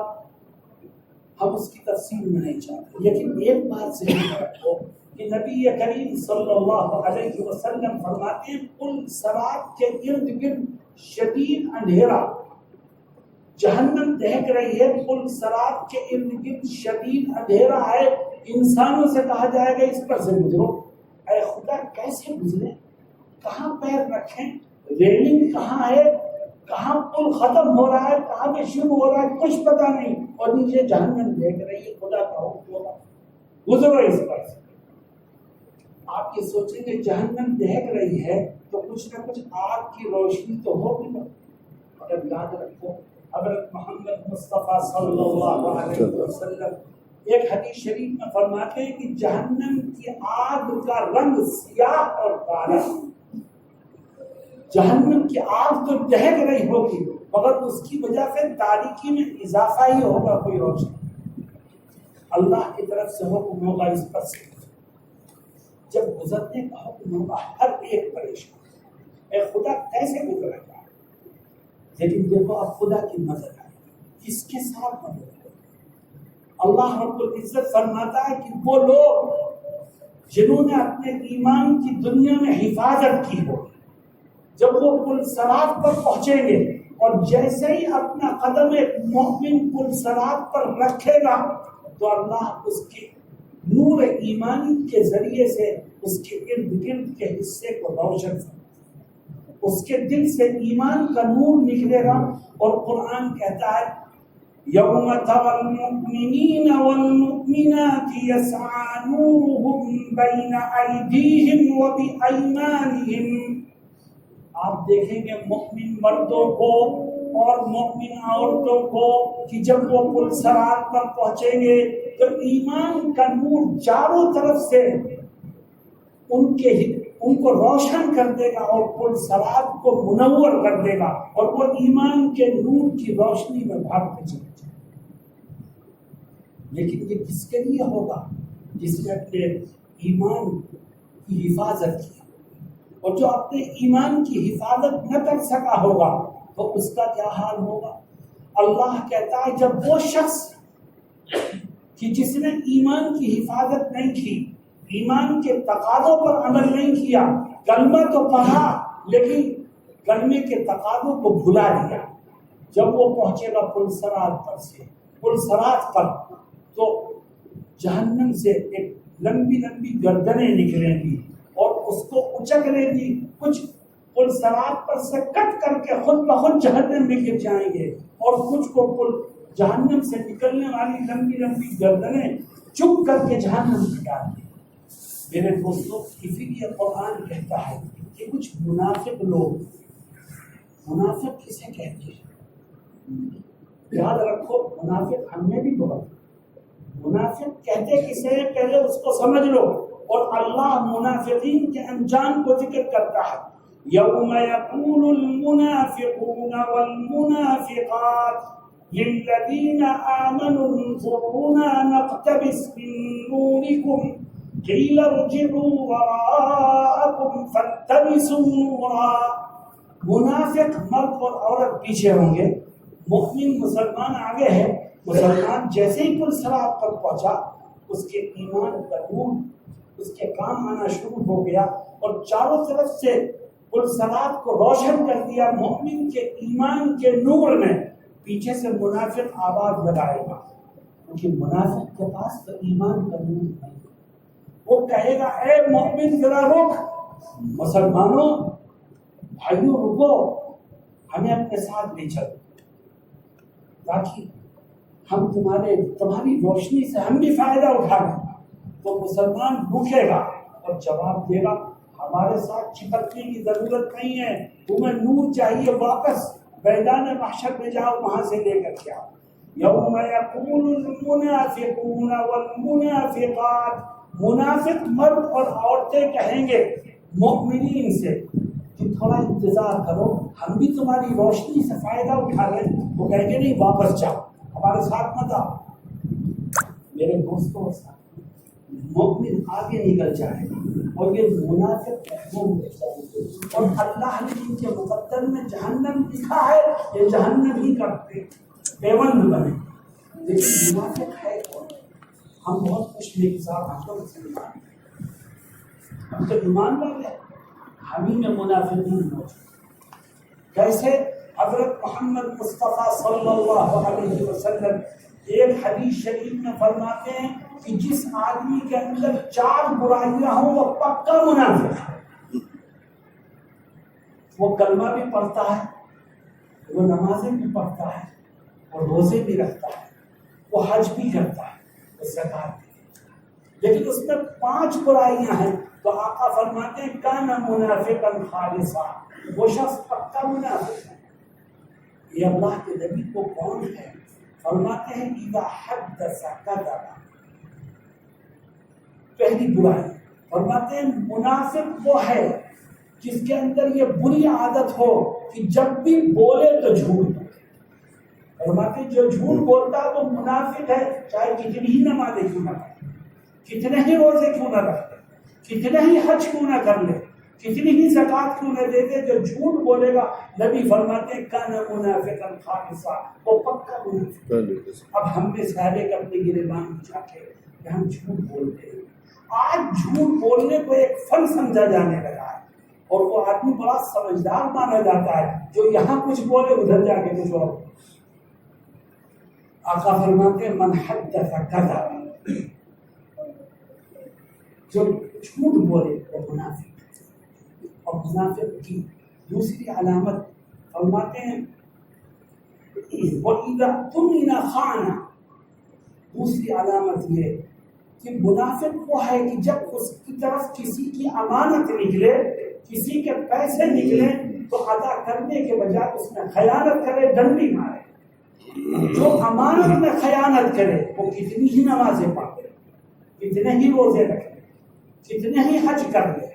ہم اس کی تفصیل میں نہیں چاہتے، لیکن ایک بات ذہن میں رکھو کہ نبی کریم صلی اللہ علیہ وسلم فرماتے ہیں پل صراط کے ارد گرد شدید اندھیرا، جہنم دہک رہی ہے، پل صراط کے ارد گرد شدید اندھیرا ہے، انسانوں سے کہا جائے گا اس پر سے گزرو۔ اے خدا کیسے گزرے، کہاں پیر رکھیں، ریلنگ کہاں ہے، کہاں پل ختم ہو رہا ہے، کہاں پہ شروع ہو رہا ہے، کچھ پتا نہیں، اور نیچے جہنم دیکھ رہی ہے، خدا کا حکم ہوگا گزرو اس پر سے۔ آپ یہ سوچیں کہ جہنم دہک رہی ہے تو کچھ نہ کچھ آگ کی روشنی تو ہوگی، مگر یاد رکھو حضرت محمد مصطفیٰ صلی اللہ علیہ وسلم ایک حدیث شریف میں فرماتے ہیں کہ جہنم کی آگ کا رنگ سیاہ اور کالا، جہنم کی آگ تو دہک رہی ہوگی مگر اس کی وجہ سے تاریکی میں اضافہ ہی ہوگا، کوئی روشنی۔ اللہ کی طرف سے حکم ہوگا اس پر سے، جب گزرنے کا حکم ہوگا ہر ایک پریشان اے خدا کیسے گزرا جائے. لیکن دیکھو اب خدا کی مدد آئی کس کے ساتھ مدد ہے. اللہ رب العزت فرماتا ہے کہ وہ لوگ جنہوں نے اپنے ایمان کی دنیا میں حفاظت کی ہو جب وہ پل صراط پر پہنچیں گے اور جیسے ہی اپنا قدم ایک مومن پل صراط پر رکھے گا تو اللہ اس کے نور ایمانی کے ذریعے سے اس کے ارد گرد کے حصے کو روشن کرے. اس کے دل سے ایمان کا نور نکلے گا. اور قرآن کہتا ہے یوم تری المؤمنین والمؤمنات یسعی نورهم بین ایدیہم وبایمانہم. آپ دیکھیں گے مومن مردوں کو اور مومن عورتوں کو کہ جب وہ پل صراط پر پہنچیں گے تو ایمان کا نور چاروں طرف سے ان کو روشن کر دے گا اور پل صراط کو منور کر دے گا اور وہ ایمان کے نور کی روشنی میں بھاگتے چلے جائیں. لیکن یہ کس کے لیے ہوگا؟ جس نے اپنے ایمان کی حفاظت کی. اور جو اپنے ایمان کی حفاظت نہ کر سکا ہوگا تو اس کا کیا حال ہوگا؟ اللہ کہتا ہے جب وہ شخص کہ جس نے ایمان کی حفاظت نہیں کی، ایمان کے تقاضوں پر عمل نہیں کیا، کلمہ تو پڑھا لیکن کلمے کے تقاضوں کو بھلا دیا، جب وہ پہنچے گا پل صراط پر تو جہنم سے ایک لمبی لمبی گردنیں نکلیں گی اور اس کو اچک لے گی. کچھ پل صراط پر سے کٹ کر کے خود بخود جہنم میں گر جائیں گے اور کچھ کو پل جہنم سے نکلنے والی لمبی لمبی گردنیں چپ کر کے جہنم میں ڈال دیں. میرے دوستوں اسی لیے قرآن کہتا ہے کہ کچھ منافق لوگ، منافق کسے کہتے ہیں؟ یاد رکھو منافق ہم میں بھی بہت. منافق کہتے کسے پہلے اس کو سمجھ لو. اور اللہ منافقین کے انجام کو ذکر کرتا ہے یوم یقول المنافقون والمنافقات للذین آمنوا انظرونا نقتبس من نورکم قیل ارجعوا وراءکم فالتمسوا نورا. منافق مرد اور عورت پیچھے ہوں گے، مومن مسلمان آگے ہے. مسلمان جیسے ہی پل صراط پر پہنچا اس کے ایمان کا نور اس کے کام آنا شروع ہو گیا اور چاروں طرف سے پل صراط کو روشن کر دیا مومن کے ایمان کے نور نے. پیچھے سے منافق آواز لگائے گا کیونکہ منافق کے پاس تو ایمان کا نور نہیں. وہ کہے گا اے مومن ذرا رک، مسلمانوں بھائیوں رکو، ہمیں اپنے ساتھ لے چلو تاکہ ہم تمہاری روشنی سے ہم بھی فائدہ اٹھائیں. تو مسلمان رکے گا اور جواب دے گا ہمارے ساتھ چپکنے کی ضرورت نہیں ہے، تمہیں نور چاہیے، واپس میدان محشر میں جاؤ، وہاں سے لے کر کے آؤ. یوم یقول المنافقون والمنافقات. منافق مرد اور عورتیں کہیں گے مومنین سے کہ تھوڑا انتظار کرو، ہم بھی تمہاری روشنی سے فائدہ اٹھا لیں. وہ کہیں گے نہیں، واپس جاؤ، ہمارے ساتھ مت آؤ. میرے دوستوں مومن آگے نکل جائے گا اور یہ منافق اور اللہ نے ان کے مقدر میں جہنم لکھا ہے، یہ جہنم ہی کرتے پیوند بنے. لیکن منافق ہے کون؟ ہم بہت خوش مزاج، ہم تو مسلمان، ہم تو ایمان والے ہیں، ہم ہی میں منافقین موجود. کیسے؟ حضرت محمد مصطفیٰ صلی اللہ علیہ وسلم ایک حدیث شریف میں فرماتے ہیں کہ جس آدمی کے اندر 4 برائیاں ہوں وہ پکا منافق ہے. وہ کلمہ بھی پڑھتا ہے، وہ نمازیں بھی پڑھتا ہے، وہ روزے بھی رکھتا ہے، وہ حج بھی کرتا ہے، وہ زکات بھی، لیکن اس میں 5 برائیاں ہیں. تو آقا فرماتے ہیں کان منافقا خالصا، وہ شخص پکا منافق ہے. یہ اللہ کے نبی کو کون ہے؟ فرماتے ہیں اذا حدث کذب. پہلی برائی فرماتے ہیں منافق وہ ہے جس کے اندر یہ بری عادت ہو کہ جب بھی بولے تو جھوٹ. فرماتے ہیں جو جھوٹ بولتا تو منافق ہے، چاہے کتنی ہی نمازیں کیوں نہ پڑھے، کتنے ہی روزے کیوں نہ رکھتے. کتنے ہی حج کیوں نہ کر لے, کتنی ہی زکوٰۃ کیوں نہ دے دے, جو جھوٹ بولے گا نبی فرماتے ہیں کان منافقا خالصا, وہ پکا منافق. اب ہم میں سارے کے اپنے گریبان بچھا کے ہم جھوٹ بولتے ہیں. آج جھوٹ بولنے کو ایک فن سمجھا جانے لگا ہے, اور وہ آدمی بڑا سمجھدار مانا جاتا ہے جو یہاں کچھ بولے ادھر جا کے کچھ اور. آقا فرماتے ہیں من حدث کذب, جو جھوٹ بولے وہ منافق. اور منافق کی دوسری علامت فرماتے ہیں وَإِذَا اؤْتُمِنَ خَانَ, دوسری علامت یہ کہ منافق وہ ہے کہ جب اس کی طرف کسی کی امانت نکلے, کسی کے پیسے نکلے تو ادا کرنے کے بجائے اس میں خیانت کرے, ڈنڈی مارے. جو امانت میں خیانت کرے وہ کتنی ہی نمازیں پڑھے, کتنے ہی روزے رکھے, کتنے ہی حج کر لے,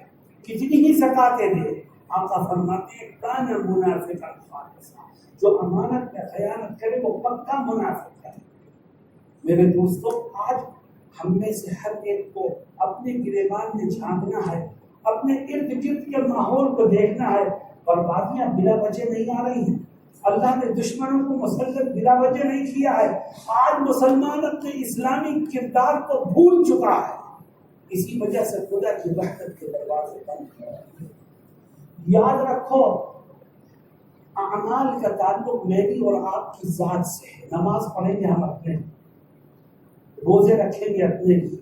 کتنی ہی زکاتیں دے, آقا فرماتے ہیں کان منافقا خالصا, جو امانت میں خیانت کرے وہ پکا منافق ہے. میرے دوستو, آج ہم میں سے ہر ایک کو اپنے گریبان میں جھانکنا ہے, اپنے ارد گرد کے ماحول کو دیکھنا ہے. بربادیاں بلا وجہ نہیں آ رہی ہیں, اللہ نے دشمنوں کو مسلط بلا وجہ نہیں کیا ہے. آج مسلمان اپنے اسلامی کردار کو بھول چکا ہے, اسی وجہ سے خدا کی رحمت کے دروازے بند ہیں. یاد رکھو, اعمال کا تعلق میری اور آپ کی ذات سے ہے. نماز پڑھیں گے ہم اپنے, روزے رکھیں گے اپنے لیے,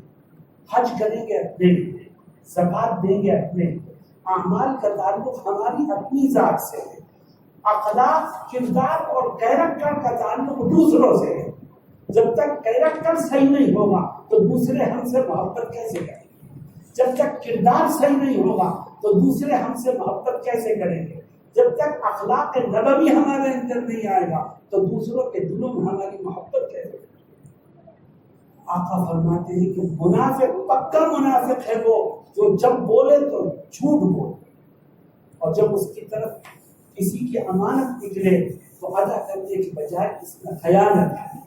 حج کریں گے اپنے لیے, زکات دیں گے اپنے لیے. اعمال کا تعلق ہماری اپنی ذات سے ہے. اخلاق, کردار اور کیریکٹر کا تعلق دوسروں سے ہے. جب تک کیریکٹر صحیح نہیں ہوگا تو دوسرے ہم سے محبت کیسے کریں گے؟ جب تک کردار صحیح نہیں ہوگا تو دوسرے ہم سے محبت کیسے کریں گے؟ جب تک اخلاق نبوی ہمارے اندر نہیں آئے گا تو دوسروں کے دلوں میں ہماری محبت کیسے کریں گے؟ آقا فرماتے ہیں کہ منافق, پکا منافق ہے وہ جو جب بولے تو جھوٹ بولے, اور جب اس کی طرف کسی کی امانت نکلے تو ادا کرنے کی بجائے اس میں خیانت ہے.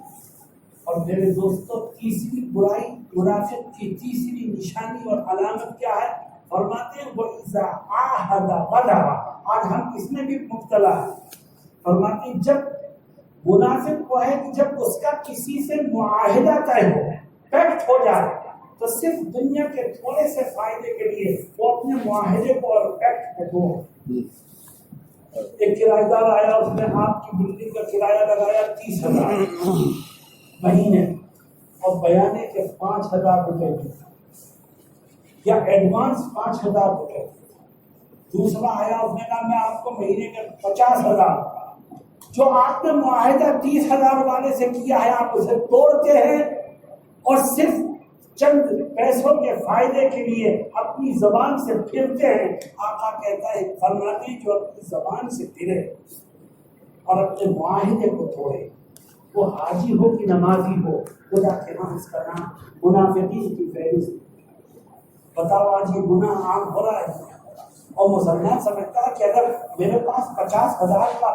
اور میرے دوستو, تیسری برائی منافق کی تیسری نشانی اور علامت کیا ہے؟ فرماتے ہیں وَإِذَا عَاهَدَ غَدَرَ. آج ہم اس میں بھی مبتلا ہیں. فرماتے ہیں جب منافق وہ ہے کہ جب اس کا کسی سے معاہدہ طے ہو, پیکٹ ہو جائے, تو صرف دنیا کے تھوڑے سے فائدے کے لیے وہ اپنے معاہدے کو اور پیکٹ کو دو. ایک کرایہ دار آیا, اس نے آپ کی بلڈنگ کا کرایہ لگایا 30,000 مہینے, اور بیانے کے 5,000 روپے یا ایڈوانس 5,000 روپے. دوسرا آیا, اس نے کہا میں آپ کو مہینے کے 50,000. جو آپ نے معاہدہ 30,000 والے سے کیا ہے آپ اسے توڑتے ہیں اور صرف چند پیسوں کے فائدے کے لیے اپنی زبان سے پھرتے ہیں. آقا کہتا ہے, فرماتے ہیں جو اپنی زبان سے پھرے اور اپنے معاہدے کو توڑے, وہ حاجی ہو کہ نمازی ہو, خدا کے ہاں اس کا نام منافقین کی فہرست. بتاؤ آج یہ گناہ عام ہو رہا ہے, اور مسلمان سمجھتا ہے کہ اگر میرے پاس 50,000 کا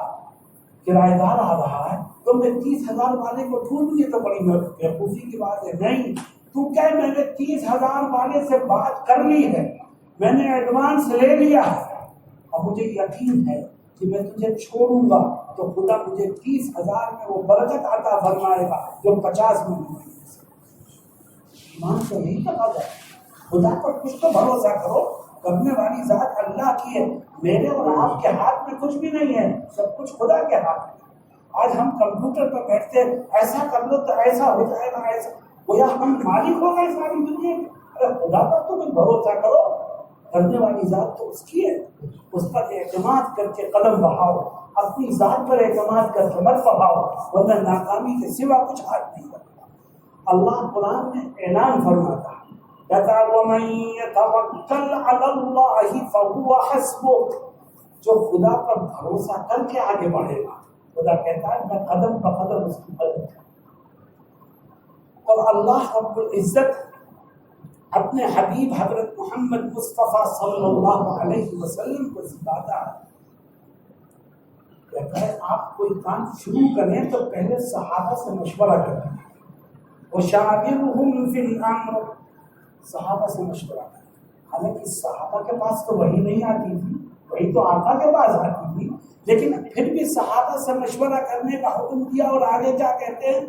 کرایہ دار آ رہا ہے تو میں 30,000 والے کو ڈھونڈوں, یہ تو بڑی بیوقوفی کی بات ہے. نہیں, تو کیا میں نے 30,000 والے سے بات کر لی ہے, میں نے ایڈوانس لے لیا ہے, اور مجھے یقین ہے کہ میں تجھے چھوڑوں گا تو خدا مجھے 30,000 میں وہ برکت عطا فرمائے گا جو 50 میں نہیں. ایمان تو نہیں کہا جائے, خدا پر کچھ تو بھروسہ کرو. کرنے والی ذات اللہ کی ہے, میرے اور آپ کے ہاتھ میں کچھ بھی نہیں ہے, سب کچھ خدا کے ہاتھ میں. آج ہم کمپیوٹر پر بیٹھتے ایسا کر لو تو ایسا ہو جائے گا, ایسا گویا ہم مالک ہو گئے ساری دنیا. ارے خدا پر تو کچھ بھروسہ کرو, کرنے والی ذات تو اس کی ہے, اس پر اعتماد کر کے قدم بڑھاؤ, اپنی ذات پر اعتماد کر کے مت بڑھاؤ, ورنہ ناکامی کے سوا کچھ ہاتھ نہیں کرتا. اللہ قرآن میں اعلان فرماتا ہے وَمَن يَتَوَكَّلْ عَلَى اللَّهِ فَهُوَ حَسْبُهُ. جو خدا پر بھروسہ کر کے آگے بڑھے گا, خدا کہتا ہے میں قدم بقدم اس کی مدد کروں. اور اللہ رب العزت اپنے حبیب حضرت محمد مصطفیٰ صلی اللہ علیہ وسلم کو سکھاتا ہے, کہتا ہے آپ کوئی کام شروع کریں تو پہلے صحابہ سے مشورہ کریں, وَشَاوِرْهُمْ فِي الْأَمْرِ. صحابہ سے مشورہ کریں, حالانکہ صحابہ کے پاس تو وہی نہیں آتی تھی، وہی تو آقا کے پاس آتی تھی، لیکن پھر بھی صحابہ سے مشورہ کرنے کا حکم دیا، اور آگے کیا کہتے ہیں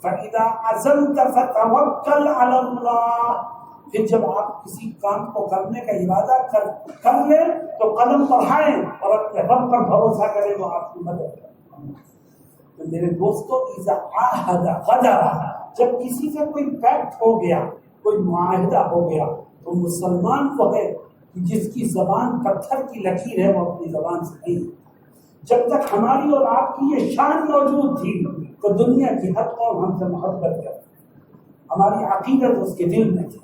فَإِذَا عَزَمْتَ فَتَوَكَّلْ عَلَى اللَّهِ، پھر جب آپ کسی کام کو کرنے کا ارادہ کر لیں تو قدم بڑھائیں اور اپنے رب پر بھروسہ کریں، وہ آپ کی مدد کریں۔ تو میرے دوستو، اذا عاہد غدر، جب کسی سے کوئی پیکٹ ہو گیا، کوئی معاہدہ ہو گیا، تو مسلمان وہ ہے کہ جس کی زبان پتھر کی لکیر ہے، وہ اپنی زبان سے نہیں۔ جب تک ہماری اور آپ کی یہ شان موجود تھی تو دنیا کی ہر قوم ہم سے محبت کرتی، ہماری عقیدت اس کے دل میں تھی،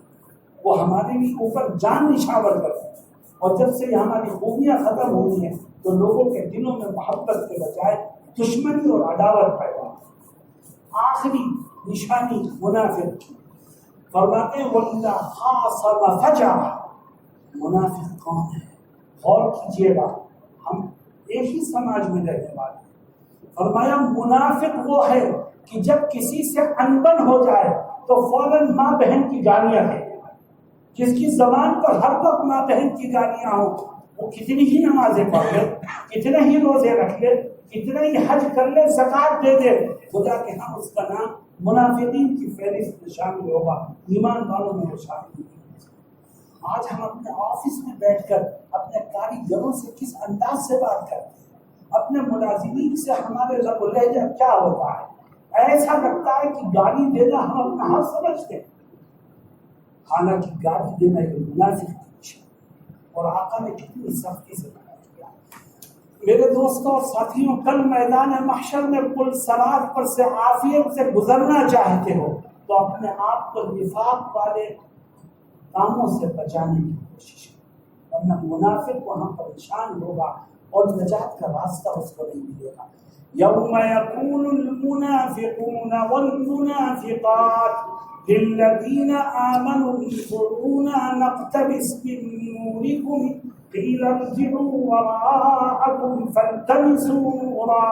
وہ ہمارے بھی اوپر جان نشاور کرتے ہیں، اور جب سے یہ ہماری خوبیاں ختم ہوئی ہیں تو لوگوں کے دلوں میں محبت کے بجائے دشمنی اور عداوت پیدا ہوئی۔ آخری نشانی منافق کی، فرماتے ہیں وَإِذَا خَاصَمَ فَجَرَ، منافق کون ہے؟ غور کیجیے گا، ہم ایک ہی سماج میں رہنے والے ہیں۔ فرمایا منافق وہ ہے کہ جب کسی سے انبن ہو جائے تو فوراً ماں بہن کی گالیاں دے، جس کی زبان پر ہر وقت ماں بہن کی گالیاں ہوں، وہ کتنی ہی نمازیں پڑھ لے، کتنے ہی روزے رکھ لے، کتنے ہی حج کر لے، زکات دے دے، خدا کے ہاں اس کا نام منافقین کی فہرست میں شامل ہوگا، ایمان والوں میں وہ شامل نہیں۔ آج ہم اپنے آفس میں بیٹھ کر اپنے کاریگروں سے کس انداز سے بات کرتے ہیں، اپنے ملازمین سے ہمارے لب و لہجہ کیا ہوتا ہے، ایسا لگتا ہے کہ گالی دینا ہم اپنا حق سمجھتے ہیں، حالانکہ گالی دینا یہ منافق کی نشانی، اور آقا نے کتنی سختی سے منع کیا۔ میرے دوستوں اور ساتھیوں، کل میدان محشر میں پل صراط پر سے عافیت سے گزرنا چاہتے ہو تو اپنے آپ کو نفاق والے کاموں سے بچانے کی کوشش کرو، ورنہ منافق وہاں پریشان ہوگا اور نجات کا راستہ اس کو نہیں ملے گا۔ یوم یقول المنافقون والمنافقات للذین آمنوا انظرونا نقتبس من نورکم قیل ارجعوا وراءکم فالتمسوا نورا۔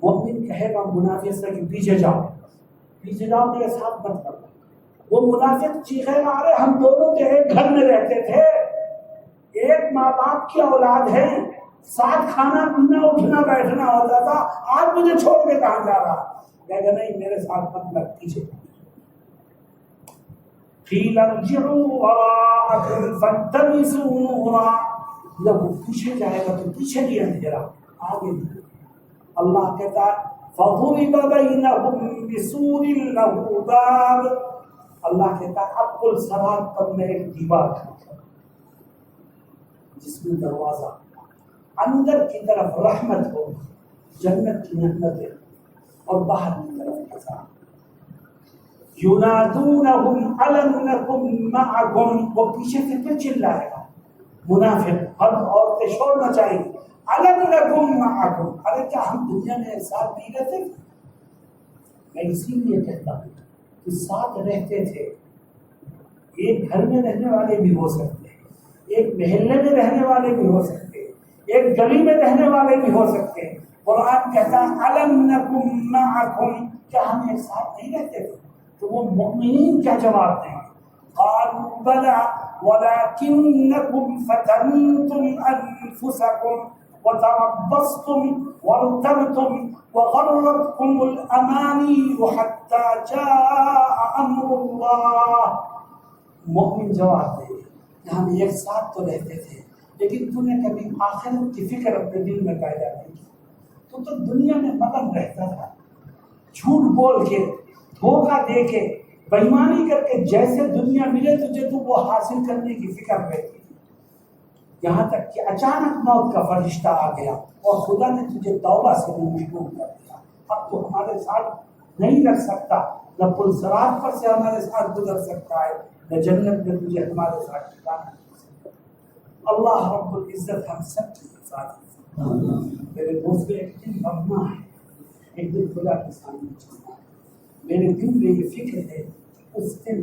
مومن کہے گا منافق سے کہ پیچھے جاؤ، پیچھے جاؤ، میرے ساتھ مت کرو۔ وہ منافق چیخے گا ارے ہم دونوں کے ایک گھر میں رہتے تھے، ایک ماں باپ کی اولاد ہے، ساتھ کھانا پینا اٹھنا بیٹھنا ہوتا تھا، آج مجھے چھوڑ کے کہاں جا رہا؟ کہے گا نہیں میرے ساتھ مت لگ، پیچھے۔ قیل ارجعوا وراءکم فالتمسوا نورا، جب وہ پیچھے جائے گا تو پیچھے بھی اندھیرا، آگے بھی۔ اللہ کہتا ہے فَضُرِبَ بَيْنَهُمْ بِسُورٍ لَهُ بَابٌ، اللہ کہتا ہے اب پل صراط پر میں ایک دیوار کھڑا جس میں دروازہ، اندر کی طرف رحمت ہو، جنت کی نعمتیں، اور باہر کی طرف عذاب۔ يُنَادُونَهُمْ أَلَمْ نَكُنْ مَعَكُمْ، وہ پیچھے سے پھر چلائے گا منافق، ہر عورتیں چھوڑنا چاہیے، أَلَمْ نَكُنْ مَعَكُمْ، ارے کیا ہم دنیا میں ساتھ نہیں رہتے؟ میں اسی لیے کہتا ہوں کہ ساتھ رہتے تھے، ایک گھر میں رہنے والے بھی ہو سکتے ہیں، ایک محلے میں رہنے والے بھی ہو سکتے ہیں، ایک گلی میں رہنے والے بھی ہو سکتے ہیں۔ قرآن کہتا ہے أَلَمْ نَكُنْ مَعَكُمْ، کیا ہم ایک ساتھ نہیں رہتے تھے؟ تو وہ مومنین کیا جواب دیں؟ قَالُوا بَلَىٰ وَلَٰكِنَّكُمْ فَتَنْتُمْ أَنفُسَكُمْ وَتَرَبَّصْتُمْ وَارْتَبْتُمْ وَغَرَّتْكُمُ الْأَمَانِيُّ حَتَّىٰ جَاءَ أَمْرُ اللَّهِ۔ مومن جواب دے کہ ہم ایک ساتھ تو رہتے تھے، لیکن تو نے کبھی آخرت کی فکر اپنے دل میں پیدا نہیں کی، تو دنیا میں مگن رہتا تھا، جھوٹ بول کے، دھوکہ دے کے، بےایمانی کر کے، جیسے دنیا ملے تجھے تو وہ حاصل کرنے کی فکر رہتی تھی، یہاں تک کہ اچانک موت کا فرشتہ آ گیا اور خدا نے تجھے توبہ سے مجبور کر دیا، اب تو ہمارے ساتھ نہیں رکھ سکتا، نہ پل صراط پر سے ہمارے ساتھ گزر سکتا ہے، نہ جنت میں تجھے ہمارے ساتھ ٹھکانا مل سکتا۔ اللہ رب العزت ہم سب کی حفاظت۔ میرے دوست ایک دن مرنا ہے، ایک دن خدا کے سامنے چلنا ہے، میرے دل میں یہ فکر ہے کہ اس دن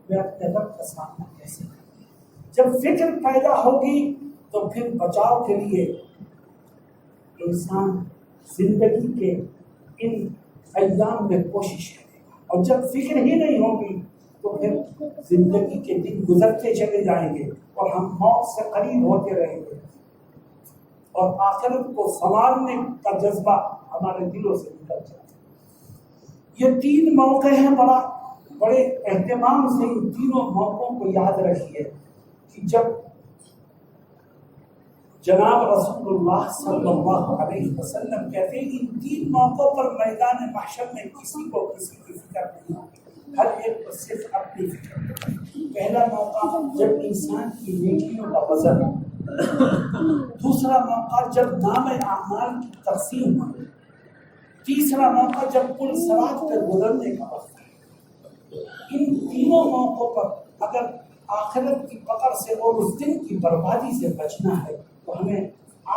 میں اپنے رب کا سامنا کیسے کروں۔ جب فکر پیدا ہوگی تو پھر بچاؤ کے لیے انسان زندگی کے ان ایام میں کوشش کرے گا، اور جب فکر ہی نہیں ہوگی تو پھر زندگی کے دن گزرتے چلے جائیں گے اور ہم موت سے قریب ہوتے رہیں گے، اور آخرت کو سنوارنے کا جذبہ ہمارے دلوں سے نکل جائے۔ یہ 3 موقع ہیں، بڑے اہتمام سے ان تینوں موقعوں کو یاد رکھیے کہ جب جناب رسول اللہ صلی اللہ علیہ وسلم کہتے ہیں ان 3 موقعوں پر میدان محشر میں کسی کو کسی کی فکر نہیں ہوتی، ہر ایک کو صرف اپنی فکر۔ پہلا موقع جب انسان کی نیکیوں کا وزن، دوسرا موقع جب نام اعمال کی تقسیم ہو، تیسرا موقع جب پل صراط پہ گزرنے کا وقت ہے۔ ان تینوں موقعوں پر اگر آخرت کی پکڑ سے اور اس دن کی بربادی سے بچنا ہے تو ہمیں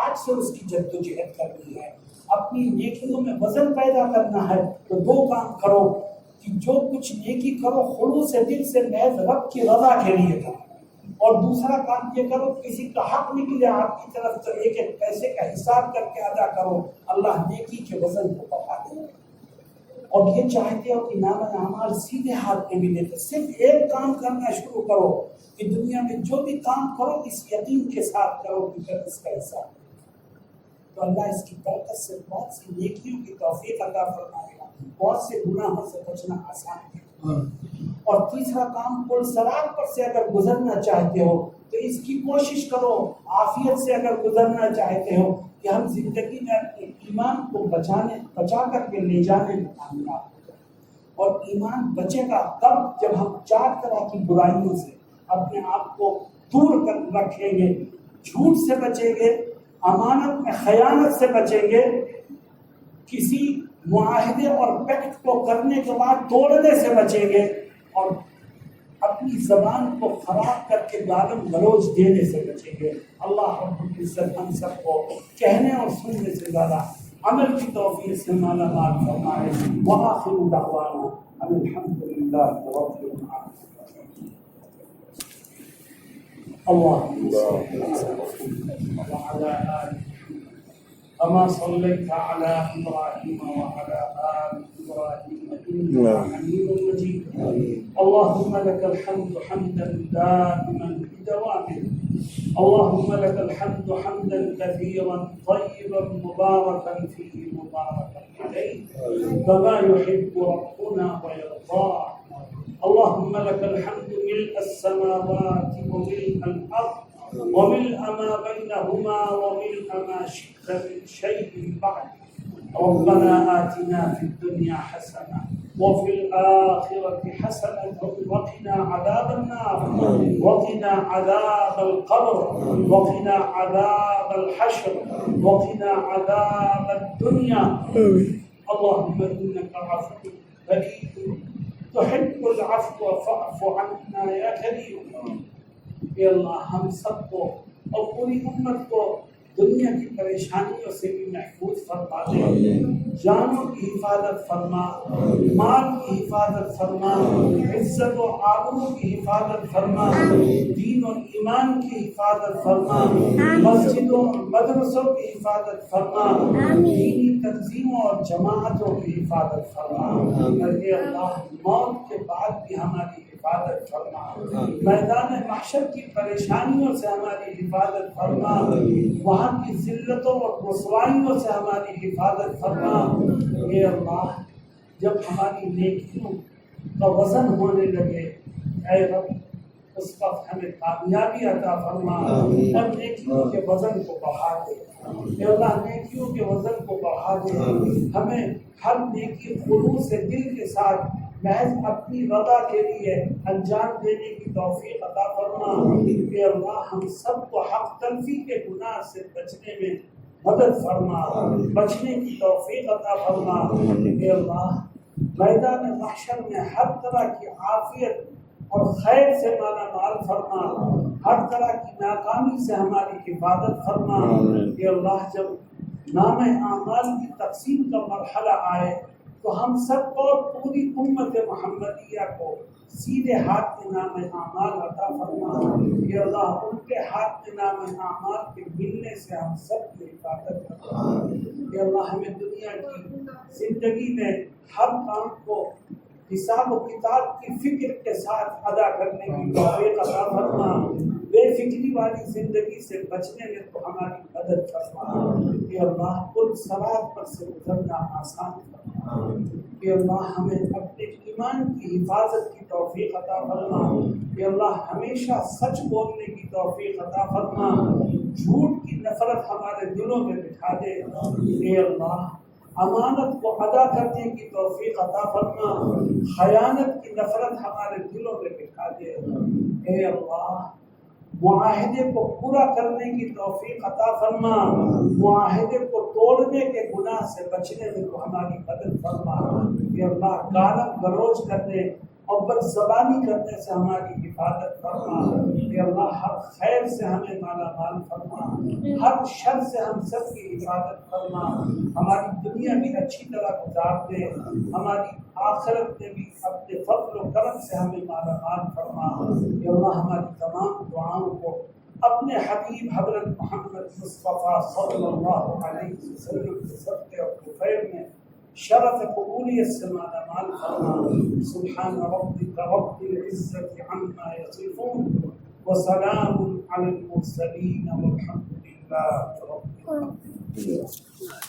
آج سے اس کی جدوجہد کرنی ہے۔ اپنی نیکیوں میں وزن پیدا کرنا ہے تو 2 کام کرو کہ جو کچھ نیکی کرو خلوص دل سے محض رب کی رضا کے لیے کرو، اور دوسرا کام یہ کرو کسی کا حق نکلے آپ کی طرف تو ایک ایک پیسے کا حساب کر کے ادا کرو، اللہ نیکی کے وزن کو بڑھا دے۔ اور یہ چاہتے ہو کہ نام اعمال سیدھے ہاتھ میں ملے تو صرف ایک کام کرنا شروع کرو کہ دنیا میں جو بھی کام کرو اس یقین کے ساتھ کرو کہ پھر اس کا حساب، تو اللہ اس کی برکت سے بہت سی نیکیوں کی توفیق عطا فرمائے گا، بہت سے گناہوں سے بچنا آسان ہے۔ اور تیسرا کام پل صراط پر سے اگر گزرنا چاہتے ہو تو اس کی کوشش کرو، عافیت سے اگر گزرنا چاہتے ہو کہ ہم زندگی میں اپنے ایمان کو بچا کر کے لے جانے میں کامیاب ہو جائیں۔ اور ایمان بچے گا تب جب ہم 4 طرح کی برائیوں سے اپنے آپ کو دور کر رکھیں گے، جھوٹ سے بچیں گے، امانت میں خیانت سے بچیں گے، کسی معاہدے اور پیکٹ کو کرنے کے بعد توڑنے سے بچیں گے، اور اپنی زبان کو خراب کر کے گالم گلوچ دینے سے بچیں گے۔ اللہ رب العزت ہم سب کو کہنے اور سننے سے زیادہ عمل کی توفیق سے مالا مال فرمائے۔ وآخر دعوانا ان الحمد للہ رب العالمین۔ اللهم صل وعلى آل كما صليت على إبراهيم وعلى آل إبراهيم إنك حميد مجيد۔ اللهم لك الحمد حمدا دائما بدوامه، اللهم لك الحمد حمدا كثيرا طيبا مباركا فيه مباركا عليه كما يحب ربنا ويرضاه۔ اللهم لك الحمد ملء السماوات وملء الأرض وملء ما بينهما وملء ما شئت من شيء بعد۔ ربنا آتنا في الدنيا حسنة وفي الآخرة حسنة وقنا عذاب النار وقنا عذاب القبر وقنا عذاب الحشر وقنا عذاب الدنيا۔ اللهم إنك عفو كريم تحب العفو فاعف عنا یا کریم۔ اے اللہ ہم سب کو اور پوری امت کو دنیا کی پریشانیوں سے بھی محفوظ فرما دے، جانوں کی حفاظت فرما، مال کی حفاظت فرما، عزت و آبرو کی حفاظت فرما، دین و ایمان کی حفاظت فرما، مسجدوں مدرسوں کی حفاظت فرما، دینی تنظیموں اور جماعتوں کی حفاظت فرما۔ اے اللہ موت کے بعد بھی ہماری حفاظت فرما، میدان محشر کی پریشانیوں سے ہماری حفاظت فرما، وہاں کی ذلتوں اور رسوائیوں سے ہماری حفاظت فرما۔ اے اللہ جب ہماری نیکیوں کا وزن ہونے لگے اے رب اس وقت ہمیں کامیابی عطا فرما اور نیکیوں کے وزن کو بڑھا دے۔ اے اللہ نیکیوں کے وزن کو بڑھا دے، ہمیں ہر نیکی خلوص دل کے ساتھ محض اپنی رضا کے لیے انجام دینے کی توفیق عطا فرما۔ اے اللہ ہم سب کو حق تلفی کے گناہ سے بچنے میں مدد فرما، بچنے کی توفیق عطا فرما۔ اے اللہ میدان محشر میں ہر طرح کی عافیت اور خیر سے مالا مال فرما، ہر طرح کی ناکامی سے ہماری حفاظت فرما۔ اے اللہ جب نام اعمال کی تقسیم کا مرحلہ آئے تو ہم سب کو پوری امت محمدیہ کو سیدھے ہاتھ میں نام اعمال عطا فرما۔ اے اللہ ان کے ہاتھ میں نام اعمال کے ملنے سے ہم سب کی حفاظت فرما۔ اے اللہ ہمیں دنیا کی زندگی میں ہر کام کو حساب و کتاب کی فکر کے ساتھ ادا کرنے کی توفیق عطا فرما، بے فکری والی زندگی سے بچنے میں تو ہماری مدد فرما، کہ اللہ پل صراط پر سے گزرنا آسان فرما، کہ اللہ ہمیں اپنے ایمان کی حفاظت کی توفیق عطا فرما، کہ اللہ ہمیشہ سچ بولنے کی توفیق عطا فرما، جھوٹ کی نفرت ہمارے دلوں میں بٹھا دے، کہ اللہ امانت کو ادا کرنے کی توفیق عطا فرما، خیانت کی نفرت ہمارے دلوں میں بٹھا دے، اے اللہ معاہدے کو پورا کرنے کی توفیق عطا فرما، معاہدے کو توڑنے کے گناہ سے بچنے میں تو ہماری مدد فرما، کہ اللہ گالم گلوچ کرنے اور بد زبانی کرنے سے ہماری حفاظت فرما، کہ اللہ ہر خیر سے ہمیں مالا مال فرما، ہر شر سے ہم سب کی حفاظت فرما، ہماری دنیا بھی اچھی طرح گزار دے، ہماری آخرت میں بھی اپنے فضل و کرم سے ہمیں مالا مال فرما، کہ اللہ ہماری تمام دعاؤں کو اپنے حبیب حضرت محمد مصطفیٰ صلی اللہ علیہ وسلم کے صدقے اور خیر میں شرف قبولیت سے مالا مال فرما، سبحان ربک رب العزت عما یصفون وسلام علی المرسلین والحمد للہ رب العالمین۔